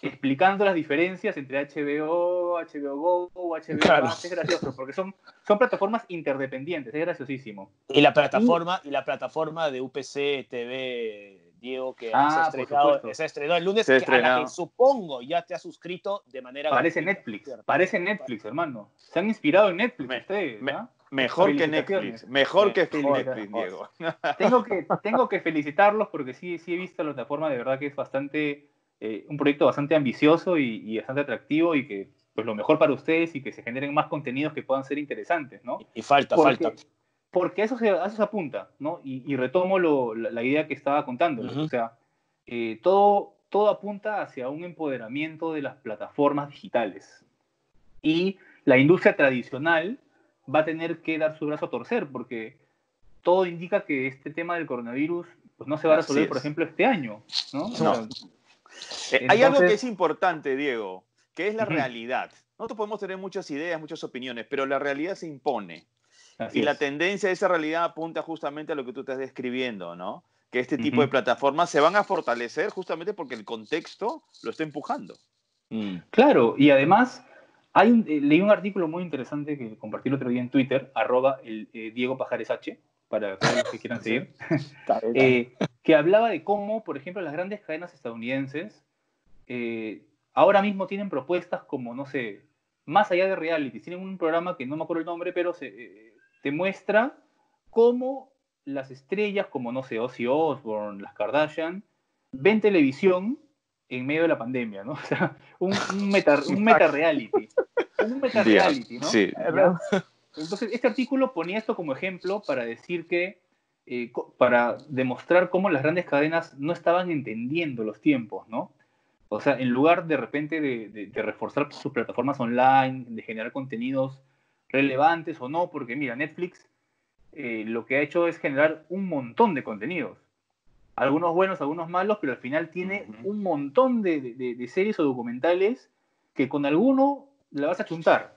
explicando las diferencias entre HBO Go, HBO Claro. Max. Es gracioso porque son plataformas interdependientes, es graciosísimo. Y la plataforma de UPC TV, Diego, que se estrenó el lunes, a la que supongo ya te has suscrito de manera Parece gratuita. Netflix, parece Netflix, hermano. Se han inspirado en Netflix ustedes, ¿no? Mejor que Netflix, mejor que Netflix, Diego. Tengo que felicitarlos porque sí he visto la plataforma, de verdad que es un proyecto bastante ambicioso y bastante atractivo, y que pues lo mejor para ustedes, y que se generen más contenidos que puedan ser interesantes, ¿no? Y falta. Porque a eso se apunta, ¿no? Y retomo la idea que estaba contándoles. O sea, todo apunta hacia un empoderamiento de las plataformas digitales. Y la industria tradicional va a tener que dar su brazo a torcer, porque todo indica que este tema del coronavirus pues, no se va a resolver, por ejemplo, este año, ¿no? O No. sea, Hay algo que entonces, es importante, Diego, que es la ujú, realidad. Nosotros podemos tener muchas ideas, muchas opiniones, pero la realidad se impone. así Y la es. tendencia de esa realidad apunta justamente a lo que tú estás describiendo, ¿no? Que este tipo de Ujú. plataformas se van a fortalecer justamente porque el contexto lo está empujando. Claro, y además leí un artículo muy interesante que compartí el otro día en Twitter, Diego Pajares H, para todos los que quieran Sí. seguir, Está bien. que hablaba de cómo, por ejemplo, las grandes cadenas estadounidenses ahora mismo tienen propuestas como, no sé, más allá de reality. Tienen un programa que no me acuerdo el nombre, pero te muestra cómo las estrellas, como, no sé, Ozzy Osbourne, las Kardashian, ven televisión en medio de la pandemia, ¿no? O sea, un meta reality. Un meta Ya, reality, ¿no? sí. ¿Ya? Entonces, este artículo ponía esto como ejemplo para decir que, para demostrar cómo las grandes cadenas no estaban entendiendo los tiempos, ¿no? O sea, en lugar de repente de reforzar sus plataformas online, de generar contenidos relevantes o no, porque mira, Netflix lo que ha hecho es generar un montón de contenidos. Algunos buenos, algunos malos, pero al final tiene un montón de series o documentales que con alguno la vas a chuntar.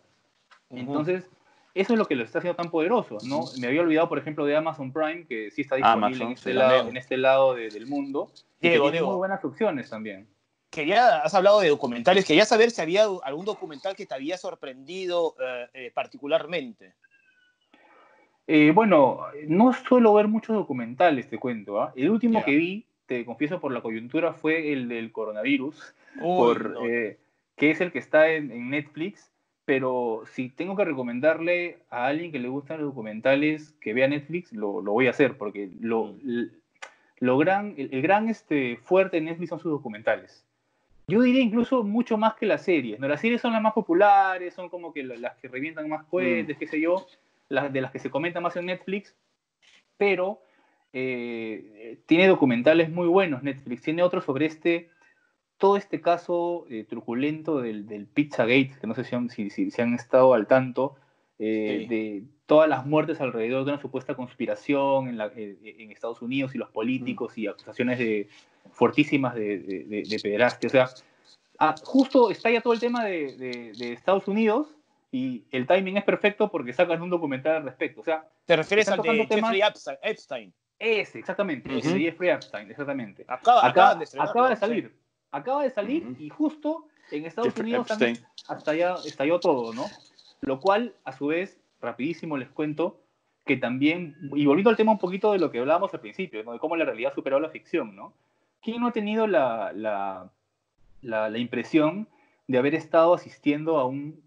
Ujú. Entonces, eso es lo que lo está haciendo tan poderoso, ¿no? Me había olvidado, por ejemplo, de Amazon Prime, que sí está disponible Amazon, sí. en También. este lado del mundo, y que Diego, tiene muy Diego, buenas opciones también. has hablado de documentales, quería saber si había algún documental que te había sorprendido particularmente. Bueno, no suelo ver muchos documentales, te cuento, ¿ah? El último que Ya. vi, te confieso por la coyuntura, fue el del coronavirus, Uy, no. que es el que está en Netflix, pero si tengo que recomendarle a alguien que le gustan los documentales que vea Netflix, lo voy a hacer, porque Mm. el gran fuerte de Netflix son sus documentales. Yo diría incluso mucho más que las series, ¿no? Las series son las más populares, son como que las que revientan más Mm. cohetes, qué sé yo, de las que se comenta más en Netflix, pero tiene documentales muy buenos Netflix. Tiene otro sobre todo este caso truculento del Pizzagate, que no sé si han estado al tanto, Sí. de todas las muertes alrededor de una supuesta conspiración en Estados Unidos y los Mm. políticos y acusaciones fuertísimas de pederastia. O sea, justo está ya todo el tema de Estados Unidos y el timing es perfecto porque sacan un documental al respecto. O sea, ¿Te refieres están al tocando de temas. Jeffrey Epstein? Exactamente, el de Ese. Jeffrey Epstein, exactamente. Acaban de Acaba de estrenarlo, sí. salir. Acaba de salir y justo en Estados Jeffrey Unidos Epstein. hasta allá estalló todo, ¿no? Lo cual, a su vez, rapidísimo les cuento que también, y volviendo al tema un poquito de lo que hablábamos al principio, ¿no? De cómo la realidad superó la ficción, ¿no? ¿Quién no ha tenido la impresión de haber estado asistiendo a un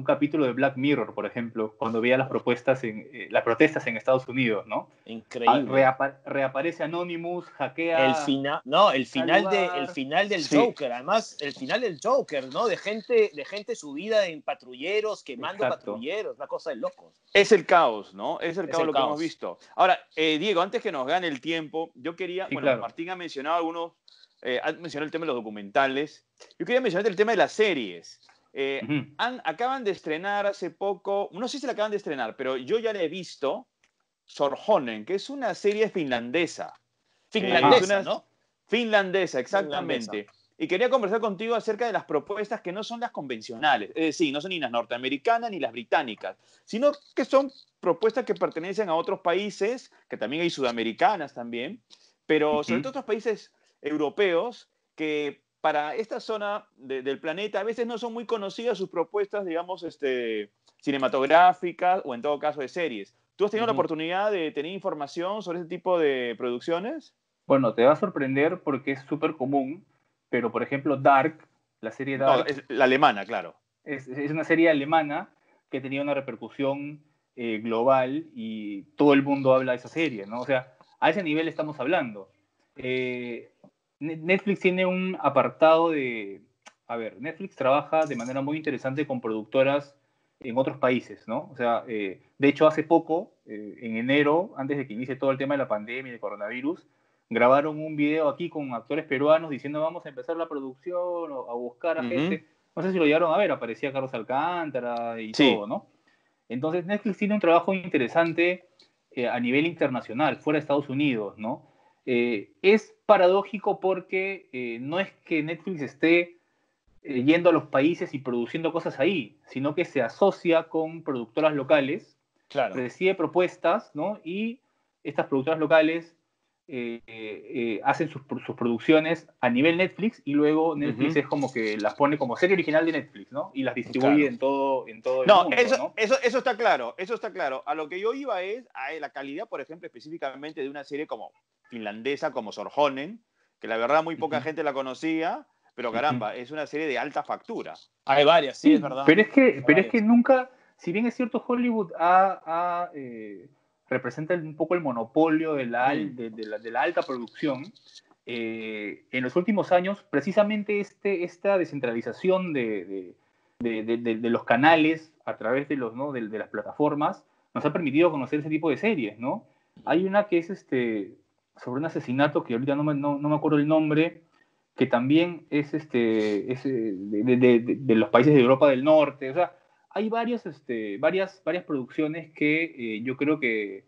capítulo de Black Mirror, por ejemplo, cuando veía las protestas en Estados Unidos, ¿no? Increíble. Reaparece Anonymous, El hackea final, no, tal el lugar. final del Sí, Joker, además, el final del Joker, ¿no? De gente subida en patrulleros, quemando exacto. patrulleros, una cosa de locos. Es el caos, ¿no? Es el Es caos el lo que hemos caos. visto. Ahora, Diego, antes que nos gane el tiempo, yo quería, Sí, bueno, claro. Martín ha mencionado ha mencionado el tema de los documentales. Yo quería mencionar el tema de las series. Ujú. Acaban de estrenar hace poco, no sé si la acaban de estrenar, pero yo ya la he visto, Sorjonen, que es una serie finlandesa. Es Finlandesa, una ¿no? finlandesa, Finlandesa. exactamente. Y quería conversar contigo acerca de las propuestas que no son las convencionales, es decir, no son ni las norteamericanas ni las británicas, sino que son propuestas que pertenecen a otros países, que también hay sudamericanas también, pero sobre Ujú. todo otros países europeos que para esta zona del planeta a veces no son muy conocidas sus propuestas, digamos, cinematográficas o en todo caso de series. ¿Tú has tenido la Ujú. oportunidad de tener información sobre ese tipo de producciones? Bueno, te va a sorprender porque es súper común, pero por ejemplo Dark, la serie No, Dark, es la alemana, claro. es una serie alemana que tenía una repercusión global y todo el mundo habla de esa serie, ¿no? O sea, a ese nivel estamos hablando. Eh, Netflix tiene un apartado de... A ver, Netflix trabaja de manera muy interesante con productoras en otros países, ¿no? O sea, de hecho, hace poco, en enero, antes de que inicie todo el tema de la pandemia y del coronavirus, grabaron un video aquí con actores peruanos diciendo vamos a empezar la producción o a buscar a Ujú. gente No sé si lo llegaron a ver, aparecía Carlos Alcántara y Sí, todo, ¿no? Entonces Netflix tiene un trabajo interesante a nivel internacional, fuera de Estados Unidos, ¿no? Es paradójico porque no es que Netflix esté yendo a los países y produciendo cosas ahí, sino que se asocia con productoras locales, Claro. recibe propuestas, ¿no? Y estas productoras locales hacen sus producciones a nivel Netflix y luego Netflix ujú. es como que las pone como serie original de Netflix, ¿no? Y las distribuye Claro. en todo el No, mundo, ¿no? eso está claro, eso está claro. A lo que yo iba es a la calidad, por ejemplo, específicamente de una serie como finlandesa, como Sorjonen, que la verdad muy poca Ujú, gente la conocía, pero ujú. caramba, es una serie de alta factura. Hay varias, sí, es Sí, verdad. Hay pero es que varias. nunca, si bien es cierto, Hollywood representa un poco el monopolio Mm, de la alta producción, en los últimos años, precisamente esta descentralización de los canales a través de, ¿no? de las plataformas nos ha permitido conocer ese tipo de series, ¿no? Hay una que es sobre un asesinato que ahorita no me acuerdo el nombre, que también es de los países de Europa del Norte. O sea, hay varias producciones que yo creo que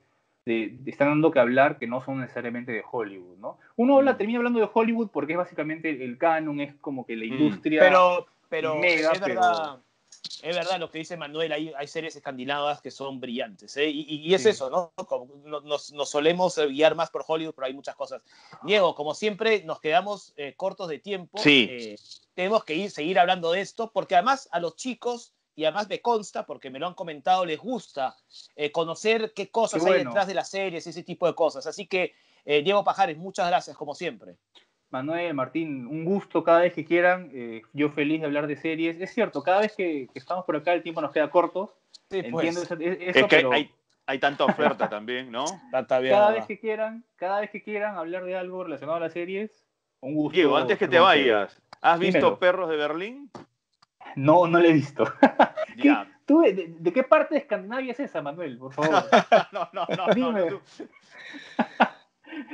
están dando que hablar que no son necesariamente de Hollywood, ¿no? mm, Termina hablando de Hollywood porque es básicamente el canon, es como que la mm. industria Pero mega, pero es verdad lo que dice Manuel, hay series escandinavas que son brillantes, ¿eh? Y es sí. eso, ¿no? Nos solemos guiar más por Hollywood, pero hay muchas cosas. Diego, como siempre, nos quedamos cortos de tiempo. Sí, Tenemos que seguir hablando de esto, porque además a los chicos, y además me consta, porque me lo han comentado, les gusta conocer qué Qué cosas hay detrás bueno. de las series, ese tipo de cosas. Así que, Diego Pajares, muchas gracias, como siempre. Manuel, Martín, un gusto cada vez que quieran. Yo feliz de hablar de series. Es cierto, cada vez que estamos por acá el tiempo nos queda corto. Sí, Entiendo pues, es eso, que pero hay tanta oferta también, ¿no? está bien, ¿verdad? cada vez que quieran hablar de algo relacionado a las series, un Diego, gusto antes que estar te con ustedes. vayas, ¿has visto Dímelo. Perros de Berlín? No, no lo he visto. Ya. ¿De qué parte de Escandinavia es esa, Manuel? Por favor. No, Dime. tú.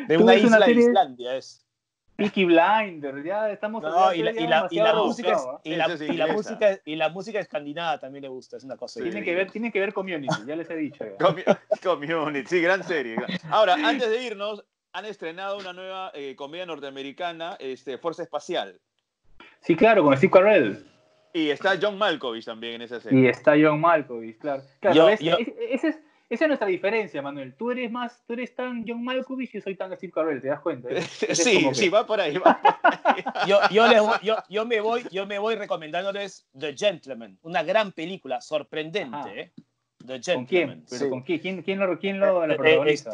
De Tú una ves una isla de serie Islandia es. Peaky Blinders, ya estamos No, ya, ya demasiado No, rebuscado, ¿ah? esa es inglesa. y la música escandinava también le gusta, es una cosa Sí. increíble. Tienen que ver Community, ya les he dicho. Ya. Commu- Community, sí, gran serie. Ahora, antes de irnos, han estrenado una nueva comedia norteamericana, Fuerza Espacial. Sí, claro, con Steve Carell. Y está John Malkovich también en esa Y serie. está John Malkovich, claro. Claro, Yo, ¿ves? yo, Esa es nuestra diferencia, Manuel. Tú eres tan John Malkovich y yo soy tan Steve Carell, ¿te das cuenta? Ese es Sí, como sí, que... va por ahí, va por ahí. yo me voy recomendándoles The Gentleman, una gran película, Ajá. sorprendente, ¿eh? The ¿Con quién? Gentleman, ¿Pero sí. con quién? ¿Quién la protagoniza?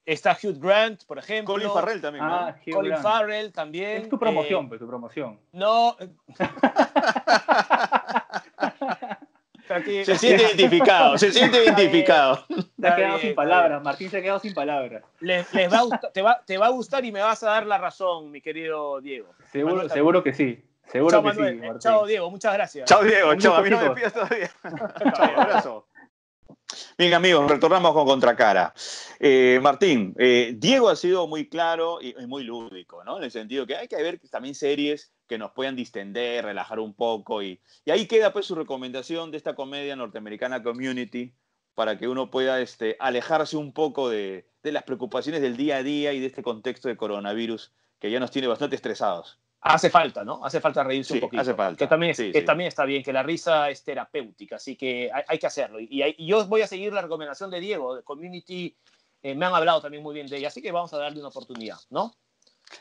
Está Hugh Grant, por Colin ejemplo, Farrell también, ¿no? Ah, Hugh Colin Grant. Farrell Es también. tu promoción, pues, tu promoción. No, aquí, Se siente identificado, se siente está bien, identificado. Se ha está quedado bien, sin está bien. palabras, Martín se ha quedado sin palabras. Les va a gustar, te va a gustar y me vas a dar la razón, mi querido Diego. Manuel Seguro, también. seguro que sí. Seguro Chao, que sí, Manuel. Chao, Martín. Diego. Muchas gracias. Chao, Diego, Un chao. A gusto, mí no me chicos. pidas todavía. Está Chao, bien, está bien. abrazo. Bien, amigos, retornamos con Contracara. Martín, Diego ha sido muy claro y muy lúdico, ¿no? En el sentido que hay que ver también series que nos puedan distender, relajar un poco. Y ahí queda pues su recomendación de esta comedia norteamericana Community para que uno pueda alejarse un poco de las preocupaciones del día a día y de este contexto de coronavirus que ya nos tiene bastante estresados. Hace falta, ¿no? Hace falta reírse un Sí, hace poquito. falta. Sí, Que sí. también está bien, que la risa es terapéutica, así que hay que hacerlo. Y yo voy a seguir la recomendación de Diego, de Community. Me han hablado también muy bien de ella, así que vamos a darle una oportunidad, ¿no?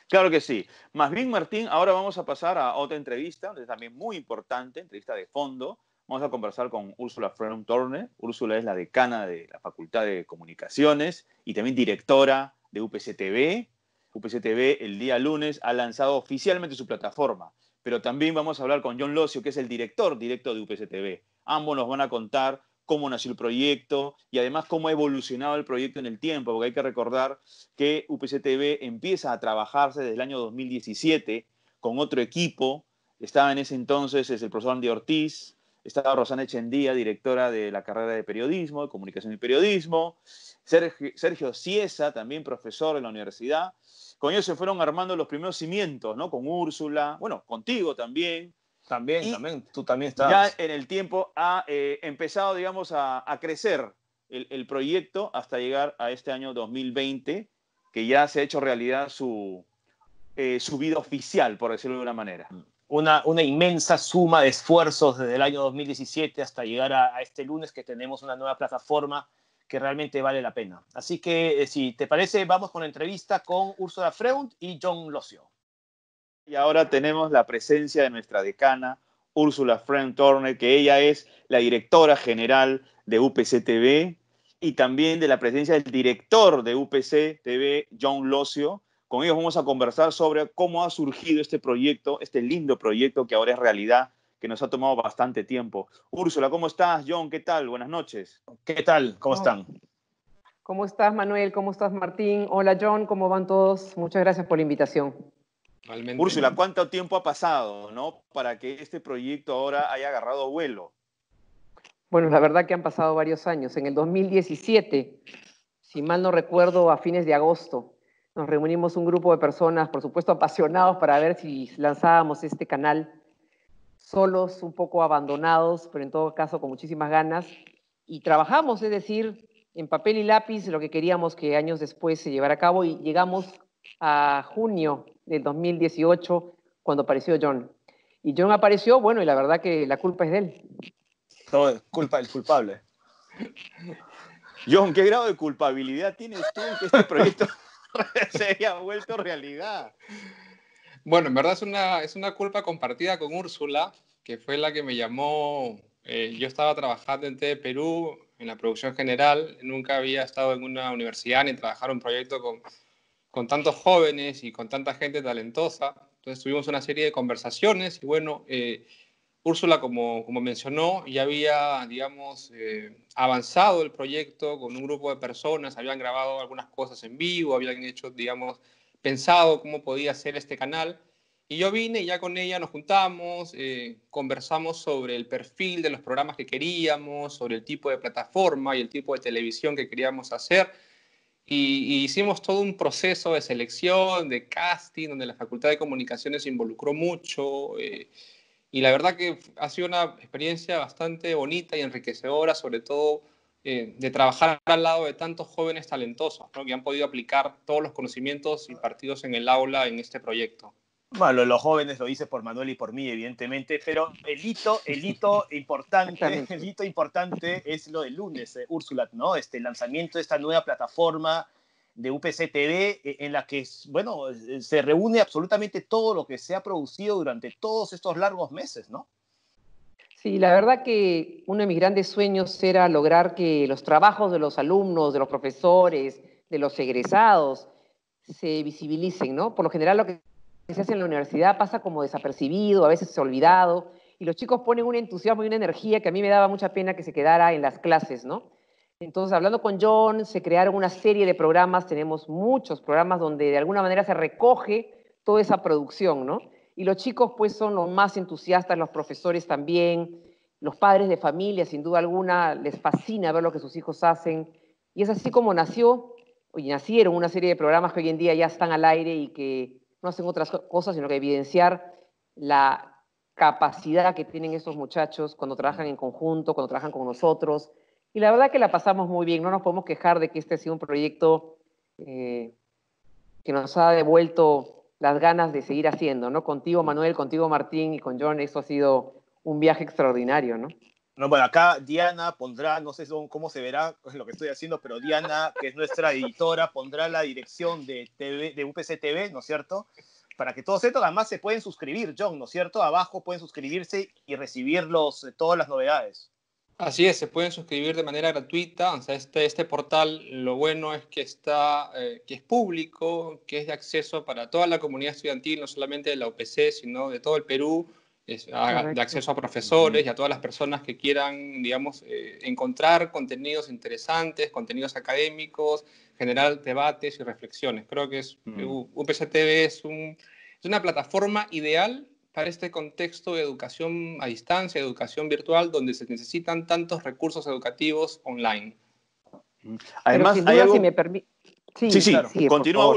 Claro que sí. Más bien, Martín, ahora vamos a pasar a otra entrevista, también muy importante, entrevista de fondo. Vamos a conversar con Úrsula Freund Torne. Úrsula es la decana de la Facultad de Comunicaciones y también directora de UPC-TV. UPC-TV el día lunes ha lanzado oficialmente su plataforma, pero también vamos a hablar con John Locio, que es el director directo de UPC-TV. Ambos nos van a contar cómo nació el proyecto y además cómo ha evolucionado el proyecto en el tiempo, porque hay que recordar que UPC-TV empieza a trabajarse desde el año 2017 con otro equipo. Estaba en ese entonces el profesor Andy Ortiz, estaba Rosana Echendía, directora de la carrera de periodismo, de comunicación y periodismo, Sergio Ciesa, también profesor en la universidad. Con ellos se fueron armando los primeros cimientos, ¿no? Con Úrsula, bueno, contigo también. También, Y también, tú también ya estás. en el tiempo ha empezado, digamos, a crecer el proyecto hasta llegar a este año 2020, que ya se ha hecho realidad su vida oficial, por decirlo de una manera. Una inmensa suma de esfuerzos desde el año 2017 hasta llegar a este lunes que tenemos una nueva plataforma que realmente vale la pena. Así que, si te parece, vamos con la entrevista con Úrsula Freund y John Locio. Y ahora tenemos la presencia de nuestra decana, Úrsula Freund Turner, que ella es la directora general de UPC TV, y también de la presencia del director de UPC TV, John Locio. Con ellos vamos a conversar sobre cómo ha surgido este proyecto, este lindo proyecto que ahora es realidad, que nos ha tomado bastante tiempo. Úrsula, ¿cómo estás? John, ¿qué tal? Buenas noches. ¿Qué tal? ¿Cómo están? ¿Cómo estás, Manuel? ¿Cómo estás, Martín? Hola, John, ¿cómo van todos? Muchas gracias por la invitación. Realmente. Úrsula, ¿cuánto tiempo ha pasado, no, para que este proyecto ahora haya agarrado vuelo? Bueno, la verdad que han pasado varios años. En el 2017, si mal no recuerdo, a fines de agosto, nos reunimos un grupo de personas, por supuesto apasionados, para ver si lanzábamos este canal, solos, un poco abandonados, pero en todo caso con muchísimas ganas. Y trabajamos, es decir, en papel y lápiz, lo que queríamos que años después se llevara a cabo, y llegamos a junio del 2018, cuando apareció John. Y John apareció, bueno, y la verdad que la culpa es de él. Todo es culpa del culpable. John, ¿qué grado de culpabilidad tienes tú en que este proyecto se haya vuelto realidad? Bueno, en verdad es una culpa compartida con Úrsula, que fue la que me llamó. Yo estaba trabajando en TV Perú, en la producción general. Nunca había estado en una universidad ni trabajar un proyecto con tantos jóvenes y con tanta gente talentosa. Entonces tuvimos una serie de conversaciones y bueno, Úrsula, como mencionó, ya había, digamos, avanzado el proyecto con un grupo de personas, habían grabado algunas cosas en vivo, habían hecho, digamos, pensado cómo podía ser este canal. Y yo vine y ya con ella nos juntamos, conversamos sobre el perfil de los programas que queríamos, sobre el tipo de plataforma y el tipo de televisión que queríamos hacer. Y hicimos todo un proceso de selección, de casting, donde la Facultad de Comunicaciones se involucró mucho. Y la verdad que ha sido una experiencia bastante bonita y enriquecedora, sobre todo de trabajar al lado de tantos jóvenes talentosos, ¿no? Que han podido aplicar todos los conocimientos impartidos en el aula en este proyecto. Bueno, los jóvenes lo hice por Manuel y por mí, evidentemente, pero el hito importante, Exactamente. el hito importante es lo del lunes, Úrsula, ¿no? El lanzamiento de esta nueva plataforma de UPC TV, en la que, bueno, se reúne absolutamente todo lo que se ha producido durante todos estos largos meses, ¿no? Sí, la verdad que uno de mis grandes sueños era lograr que los trabajos de los alumnos, de los profesores, de los egresados, se visibilicen, ¿no? Por lo general lo que se hace en la universidad pasa como desapercibido, a veces olvidado, y los chicos ponen un entusiasmo y una energía que a mí me daba mucha pena que se quedara en las clases, ¿no? Entonces, hablando con John, se crearon una serie de programas, tenemos muchos programas donde de alguna manera se recoge toda esa producción, ¿no? Y los chicos pues son los más entusiastas, los profesores también, los padres de familia, sin duda alguna, les fascina ver lo que sus hijos hacen. Y es así como nacieron una serie de programas que hoy en día ya están al aire y que no hacen otras cosas, sino que evidenciar la capacidad que tienen estos muchachos cuando trabajan en conjunto, cuando trabajan con nosotros. Y la verdad que la pasamos muy bien, no nos podemos quejar de que este ha sido un proyecto que nos ha devuelto las ganas de seguir haciendo, ¿no? Contigo, Manuel, contigo, Martín, y con John, esto ha sido un viaje extraordinario, ¿no? No, bueno, acá Diana pondrá, no sé cómo se verá lo que estoy haciendo, pero Diana, que es nuestra editora, pondrá la dirección de, TV, de UPC TV, ¿no es cierto? Para que todos estos, además se pueden suscribir, John, ¿no es cierto? Abajo pueden suscribirse y recibir todas las novedades. Así es, se pueden suscribir de manera gratuita. O sea, este portal, lo bueno es que que es público, que es de acceso para toda la comunidad estudiantil, no solamente de la UPC, sino de todo el Perú, de Correcto. acceso a profesores y a todas las personas que quieran, digamos, encontrar contenidos interesantes, contenidos académicos, generar debates y reflexiones. Creo que UPC TV es una plataforma ideal para este contexto de educación a distancia, educación virtual, donde se necesitan tantos recursos educativos online. Pero Además, sin hay duda, si algo... me permite... Sí, sí, claro. por continúa favor.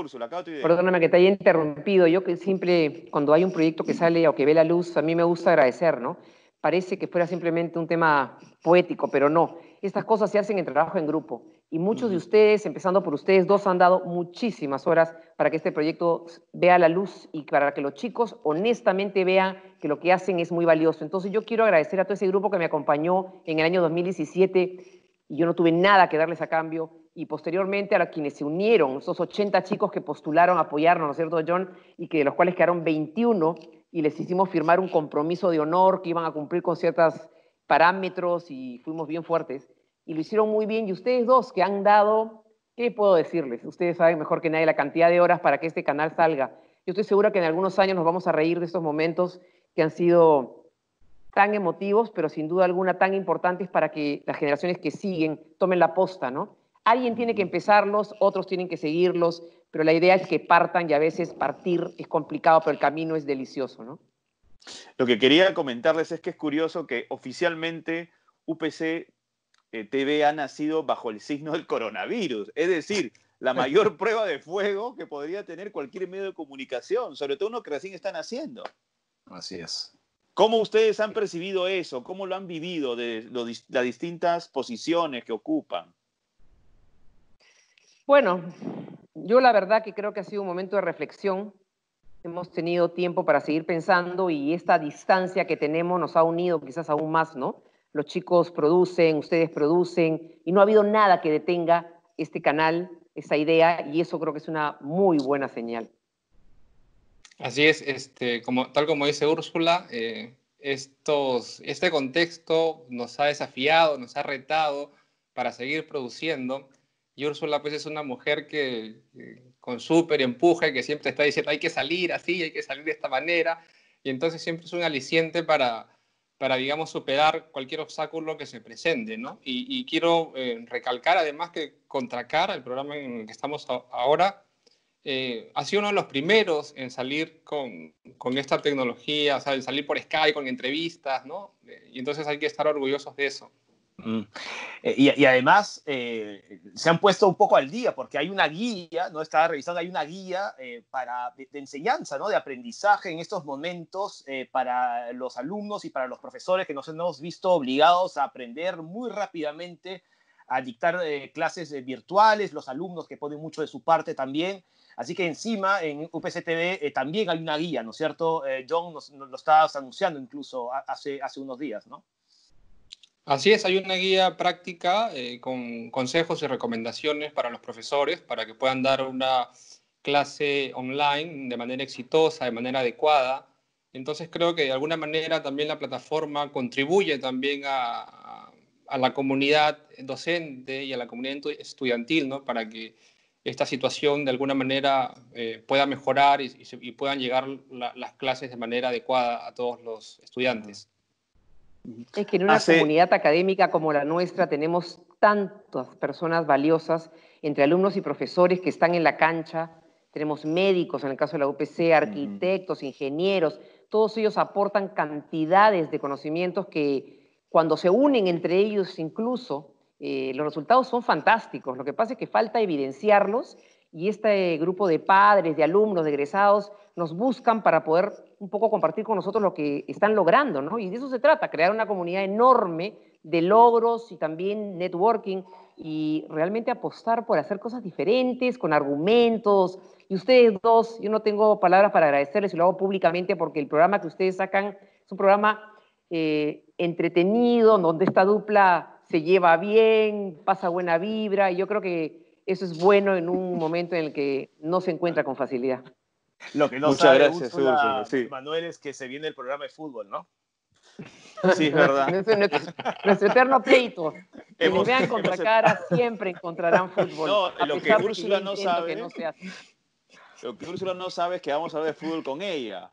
Úrsula, acaba tu idea. Perdóname que te haya interrumpido. Yo que siempre, cuando hay un proyecto que sale o que ve la luz, a mí me gusta agradecer, ¿no? Parece que fuera simplemente un tema poético, pero no. Estas cosas se hacen en trabajo en grupo. Y muchos de ustedes, empezando por ustedes dos, han dado muchísimas horas para que este proyecto vea la luz y para que los chicos honestamente vean que lo que hacen es muy valioso. Entonces yo quiero agradecer a todo ese grupo que me acompañó en el año 2017 y yo no tuve nada que darles a cambio, y posteriormente a quienes se unieron, esos 80 chicos que postularon a apoyarnos, ¿no es cierto, John? Y que de los cuales quedaron 21 y les hicimos firmar un compromiso de honor que iban a cumplir con ciertos parámetros y fuimos bien fuertes. Y lo hicieron muy bien. Y ustedes dos que han dado, ¿qué puedo decirles? Ustedes saben mejor que nadie la cantidad de horas para que este canal salga. Yo estoy segura que en algunos años nos vamos a reír de estos momentos que han sido tan emotivos, pero sin duda alguna tan importantes para que las generaciones que siguen tomen la posta, ¿no? Alguien tiene que empezarlos, otros tienen que seguirlos, pero la idea es que partan, y a veces partir es complicado, pero el camino es delicioso, ¿no? Lo que quería comentarles es que es curioso que oficialmente UPC TV ha nacido bajo el signo del coronavirus. Es decir, la mayor prueba de fuego que podría tener cualquier medio de comunicación, sobre todo uno que recién están haciendo. Así es. ¿Cómo ustedes han percibido eso? ¿Cómo lo han vivido de las distintas posiciones que ocupan? Bueno, yo la verdad que creo que ha sido un momento de reflexión. Hemos tenido tiempo para seguir pensando y esta distancia que tenemos nos ha unido quizás aún más, ¿no? Los chicos producen, ustedes producen y no ha habido nada que detenga este canal, esa idea, y eso creo que es una muy buena señal. Así es, tal como dice Úrsula, este contexto nos ha desafiado, nos ha retado para seguir produciendo. Y Úrsula pues es una mujer que con súper empuje, que siempre está diciendo hay que salir así, hay que salir de esta manera. Y entonces siempre es un aliciente para digamos, superar cualquier obstáculo que se presente, ¿no? Y quiero recalcar además que Contracara, el programa en el que estamos ahora, ha sido uno de los primeros en salir con esta tecnología, o sea, en salir por Skype, con entrevistas, ¿no? Y entonces hay que estar orgullosos de eso. Y además se han puesto un poco al día porque hay una guía, ¿no? Estaba revisando, hay una guía de enseñanza, ¿no? De aprendizaje en estos momentos para los alumnos y para los profesores que nos hemos visto obligados a aprender muy rápidamente, a dictar clases virtuales, los alumnos que ponen mucho de su parte también. Así que encima en UPC TV también hay una guía, ¿no es cierto? John nos lo estabas anunciando incluso hace unos días, ¿no? Así es, hay una guía práctica con consejos y recomendaciones para los profesores para que puedan dar una clase online de manera exitosa, de manera adecuada. Entonces creo que de alguna manera también la plataforma contribuye también a la comunidad docente y a la comunidad estudiantil, ¿no? Para que esta situación de alguna manera pueda mejorar y puedan llegar las clases de manera adecuada a todos los estudiantes. Es que en una comunidad académica como la nuestra tenemos tantas personas valiosas, entre alumnos y profesores que están en la cancha, tenemos médicos en el caso de la UPC, arquitectos, ingenieros, todos ellos aportan cantidades de conocimientos que cuando se unen entre ellos incluso, los resultados son fantásticos. Lo que pasa es que falta evidenciarlos y este grupo de padres, de alumnos, de egresados, nos buscan para poder un poco compartir con nosotros lo que están logrando, ¿no? Y de eso se trata, crear una comunidad enorme de logros y también networking y realmente apostar por hacer cosas diferentes, con argumentos. Y ustedes dos, yo no tengo palabras para agradecerles y lo hago públicamente porque el programa que ustedes sacan es un programa entretenido, donde esta dupla se lleva bien, pasa buena vibra, y yo creo que eso es bueno en un momento en el que no se encuentra con facilidad. Lo que no Muchas sabe gracias, Úrsula, sí. Manuel, es que se viene el programa de fútbol, ¿no? Sí, es verdad. Nuestro eterno pleito. Quienes vean Contracara siempre encontrarán fútbol. No, a lo que pesar de Úrsula yo no intento sabe, que no se hace. lo que Úrsula no sabe es que vamos a hablar de fútbol con ella.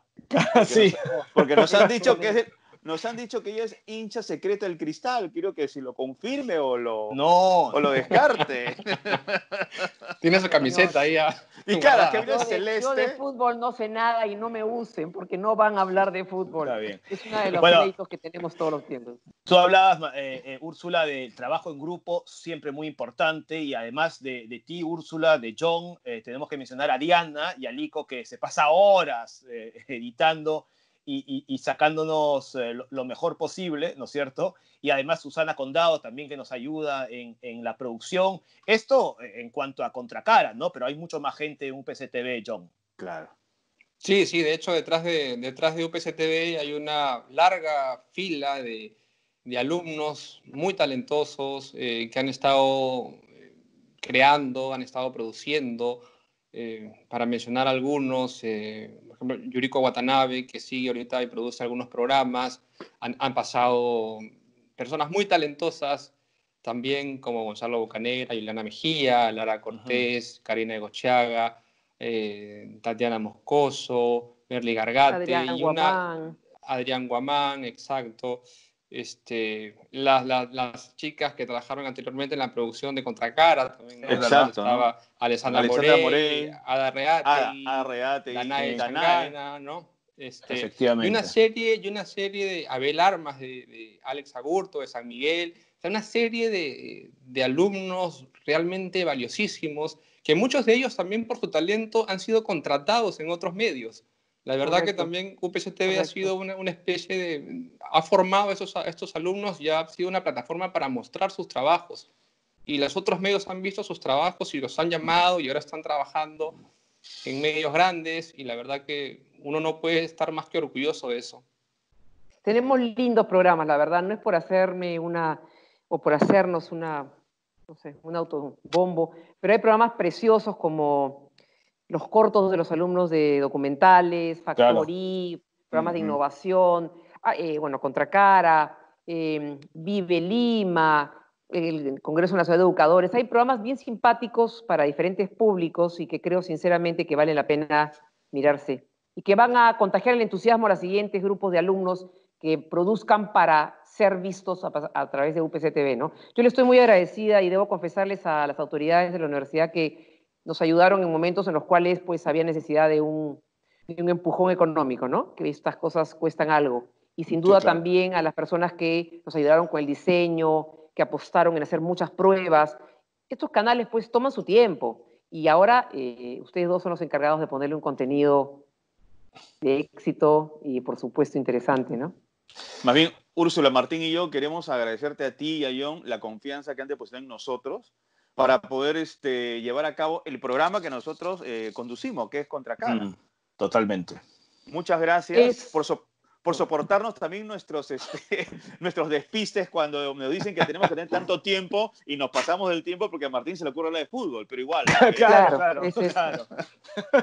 Sí. Porque nos han dicho que ella es hincha secreta del Cristal. Quiero que si lo confirme o lo descarte. Tiene su camiseta ahí. Y claro, que Yo viene yo de celeste. fútbol no sé nada y no me usen porque no van a hablar de fútbol. Está bien. Es uno de los Bueno, pleitos que tenemos todos los tiempos. tú hablabas, Úrsula, del trabajo en grupo, siempre muy importante, y además de ti, Úrsula, de John, tenemos que mencionar a Diana y a Lico, que se pasa horas editando y sacándonos lo mejor posible, ¿no es cierto? Y además Susana Condado también, que nos ayuda en la producción. Esto en cuanto a Contracara, ¿no? Pero hay mucho más gente en UPC TV, John. Claro. Sí, sí, de hecho detrás de UPC TV hay una larga fila de alumnos muy talentosos que han estado creando, han estado produciendo. Para mencionar algunos, por ejemplo, Yuriko Watanabe, que sigue ahorita y produce algunos programas. Han pasado personas muy talentosas también, como Gonzalo Bocanegra, Juliana Mejía, Lara Cortés, Karina Egochiaga, Tatiana Moscoso, Merly Gargate Adrián Guamán, exacto. Las chicas que trabajaron anteriormente en la producción de Contracara también, ¿no? Exacto, estaba ¿no? Alessandra Alexandra Morey, Morey, Ada Reate, Ada Reate, Danae Danae. Changana, ¿no? Y Efectivamente. una serie de Abel Armas, de Alex Agurto, de San Miguel, o sea, una serie de alumnos realmente valiosísimos, que muchos de ellos también por su talento han sido contratados en otros medios. La verdad Correcto. que también UPC-TV ha sido una especie de... ha formado a estos alumnos y ha sido una plataforma para mostrar sus trabajos. Y los otros medios han visto sus trabajos y los han llamado y ahora están trabajando en medios grandes y la verdad que uno no puede estar más que orgulloso de eso. Tenemos lindos programas, la verdad, no es por hacerme o por hacernos no sé, un autobombo, pero hay programas preciosos como los cortos de los alumnos de documentales, Factorí, programas de innovación, bueno, Contracara, Vive Lima, el Congreso Nacional de Educadores. Hay programas bien simpáticos para diferentes públicos y que creo sinceramente que vale la pena mirarse y que van a contagiar el entusiasmo a los siguientes grupos de alumnos que produzcan para ser vistos a través de UPC TV, ¿no? Yo le estoy muy agradecida y debo confesarles a las autoridades de la universidad que nos ayudaron en momentos en los cuales pues había necesidad de un empujón económico, ¿no? Que estas cosas cuestan algo. Y sin duda también a las personas que nos ayudaron con el diseño, que apostaron en hacer muchas pruebas. Estos canales pues toman su tiempo y ahora ustedes dos son los encargados de ponerle un contenido de éxito y por supuesto interesante, ¿no? Más bien, Úrsula, Martín y yo queremos agradecerte a ti y a John la confianza que han depositado en nosotros para poder llevar a cabo el programa que nosotros conducimos, que es Contracara. Totalmente. Muchas gracias por soportarnos también nuestros despistes cuando nos dicen que tenemos que tener tanto tiempo y nos pasamos del tiempo porque a Martín se le ocurre hablar de fútbol, pero igual. Claro.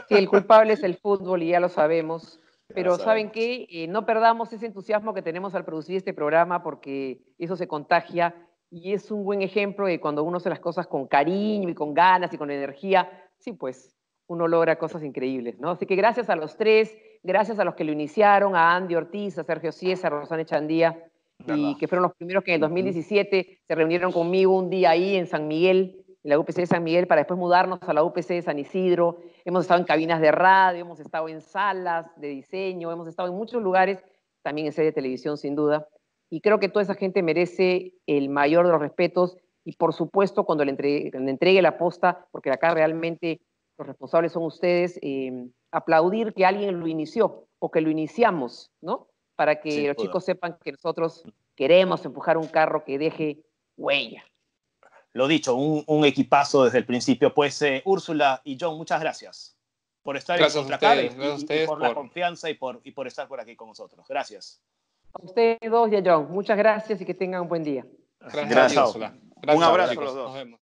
Sí, el culpable es el fútbol y ya lo sabemos. Pero ¿saben qué? No perdamos ese entusiasmo que tenemos al producir este programa porque eso se contagia y es un buen ejemplo de cuando uno hace las cosas con cariño y con ganas y con energía, sí, pues uno logra cosas increíbles, ¿no? Así que gracias a los tres, gracias a los que lo iniciaron, a Andy Ortiz, a Sergio Ciesa, a Rosana Echandía, y que fueron los primeros que en el 2017 se reunieron conmigo un día ahí en San Miguel, en la UPC de San Miguel, para después mudarnos a la UPC de San Isidro. Hemos estado en cabinas de radio, hemos estado en salas de diseño, hemos estado en muchos lugares, también en serie de televisión, sin duda. Y creo que toda esa gente merece el mayor de los respetos y, por supuesto, cuando le entregue la posta, porque acá realmente los responsables son ustedes, aplaudir que alguien lo inició o que lo iniciamos, ¿no? Para que los chicos sepan que nosotros queremos empujar un carro que deje huella. Lo dicho, un equipazo desde el principio. Pues Úrsula y John, muchas gracias por estar en Contracara y por la confianza y por estar por aquí con nosotros. Gracias. A ustedes dos y a John, muchas gracias y que tengan un buen día. Gracias. Úrsula. Un abrazo chicos. a los dos. Nos vemos.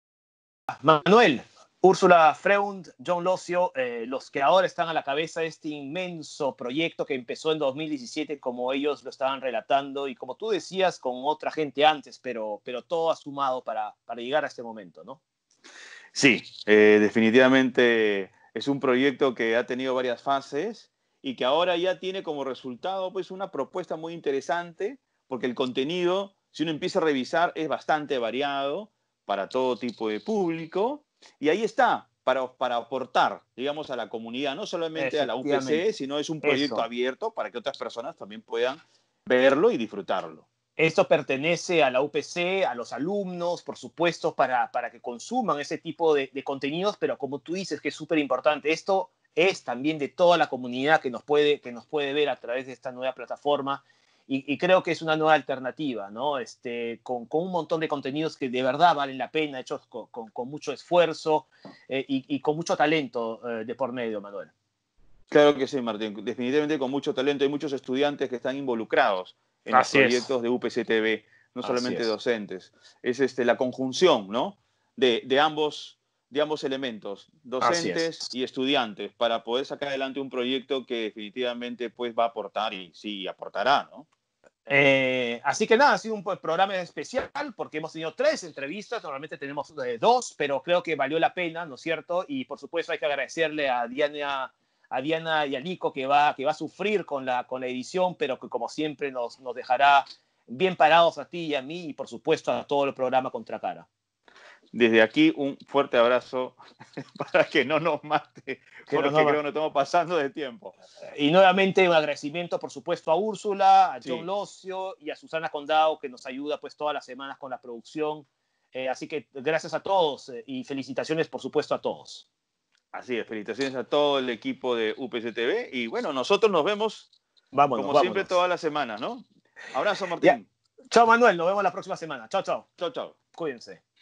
Manuel, Úrsula Freund, John Locio, los que ahora están a la cabeza de este inmenso proyecto que empezó en 2017, como ellos lo estaban relatando, y como tú decías, con otra gente antes, pero todo ha sumado para llegar a este momento, ¿no? Sí, definitivamente es un proyecto que ha tenido varias fases y que ahora ya tiene como resultado pues, una propuesta muy interesante, porque el contenido, si uno empieza a revisar, es bastante variado para todo tipo de público. Y ahí está, para aportar, digamos, a la comunidad, no solamente a la UPC, sino es un proyecto abierto para que otras personas también puedan verlo y disfrutarlo. Esto pertenece a la UPC, a los alumnos, por supuesto, para que consuman ese tipo de contenidos, pero como tú dices, que es súper importante, esto es también de toda la comunidad que nos puede ver a través de esta nueva plataforma, y creo que es una nueva alternativa, ¿no? Con un montón de contenidos que de verdad valen la pena, hechos con mucho esfuerzo y con mucho talento de por medio, Manuel. Claro que sí, Martín, definitivamente con mucho talento. Hay muchos estudiantes que están involucrados en los proyectos de UPC TV, no solamente docentes. Es la conjunción, ¿no? de ambos elementos, docentes y estudiantes, para poder sacar adelante un proyecto que definitivamente pues, va a aportar y sí aportará, ¿no? Así que nada, ha sido un programa especial porque hemos tenido 3 entrevistas, normalmente tenemos 2, pero creo que valió la pena, ¿no es cierto? Y por supuesto hay que agradecerle a Diana y a Nico que va a sufrir con la edición, pero que como siempre nos dejará bien parados a ti y a mí y por supuesto a todo el programa Contracara. Desde aquí un fuerte abrazo para que no nos mate, porque creo que nos estamos pasando de tiempo. Y nuevamente un agradecimiento por supuesto a Úrsula, a John Locio y a Susana Condao que nos ayuda pues todas las semanas con la producción. Así que gracias a todos y felicitaciones por supuesto a todos. Así es, felicitaciones a todo el equipo de UPC TV y bueno, nosotros nos vemos como siempre todas las semanas, ¿no? Abrazo, Martín. Chao, Manuel, nos vemos la próxima semana. Chao, chao. Chao, chao. Cuídense.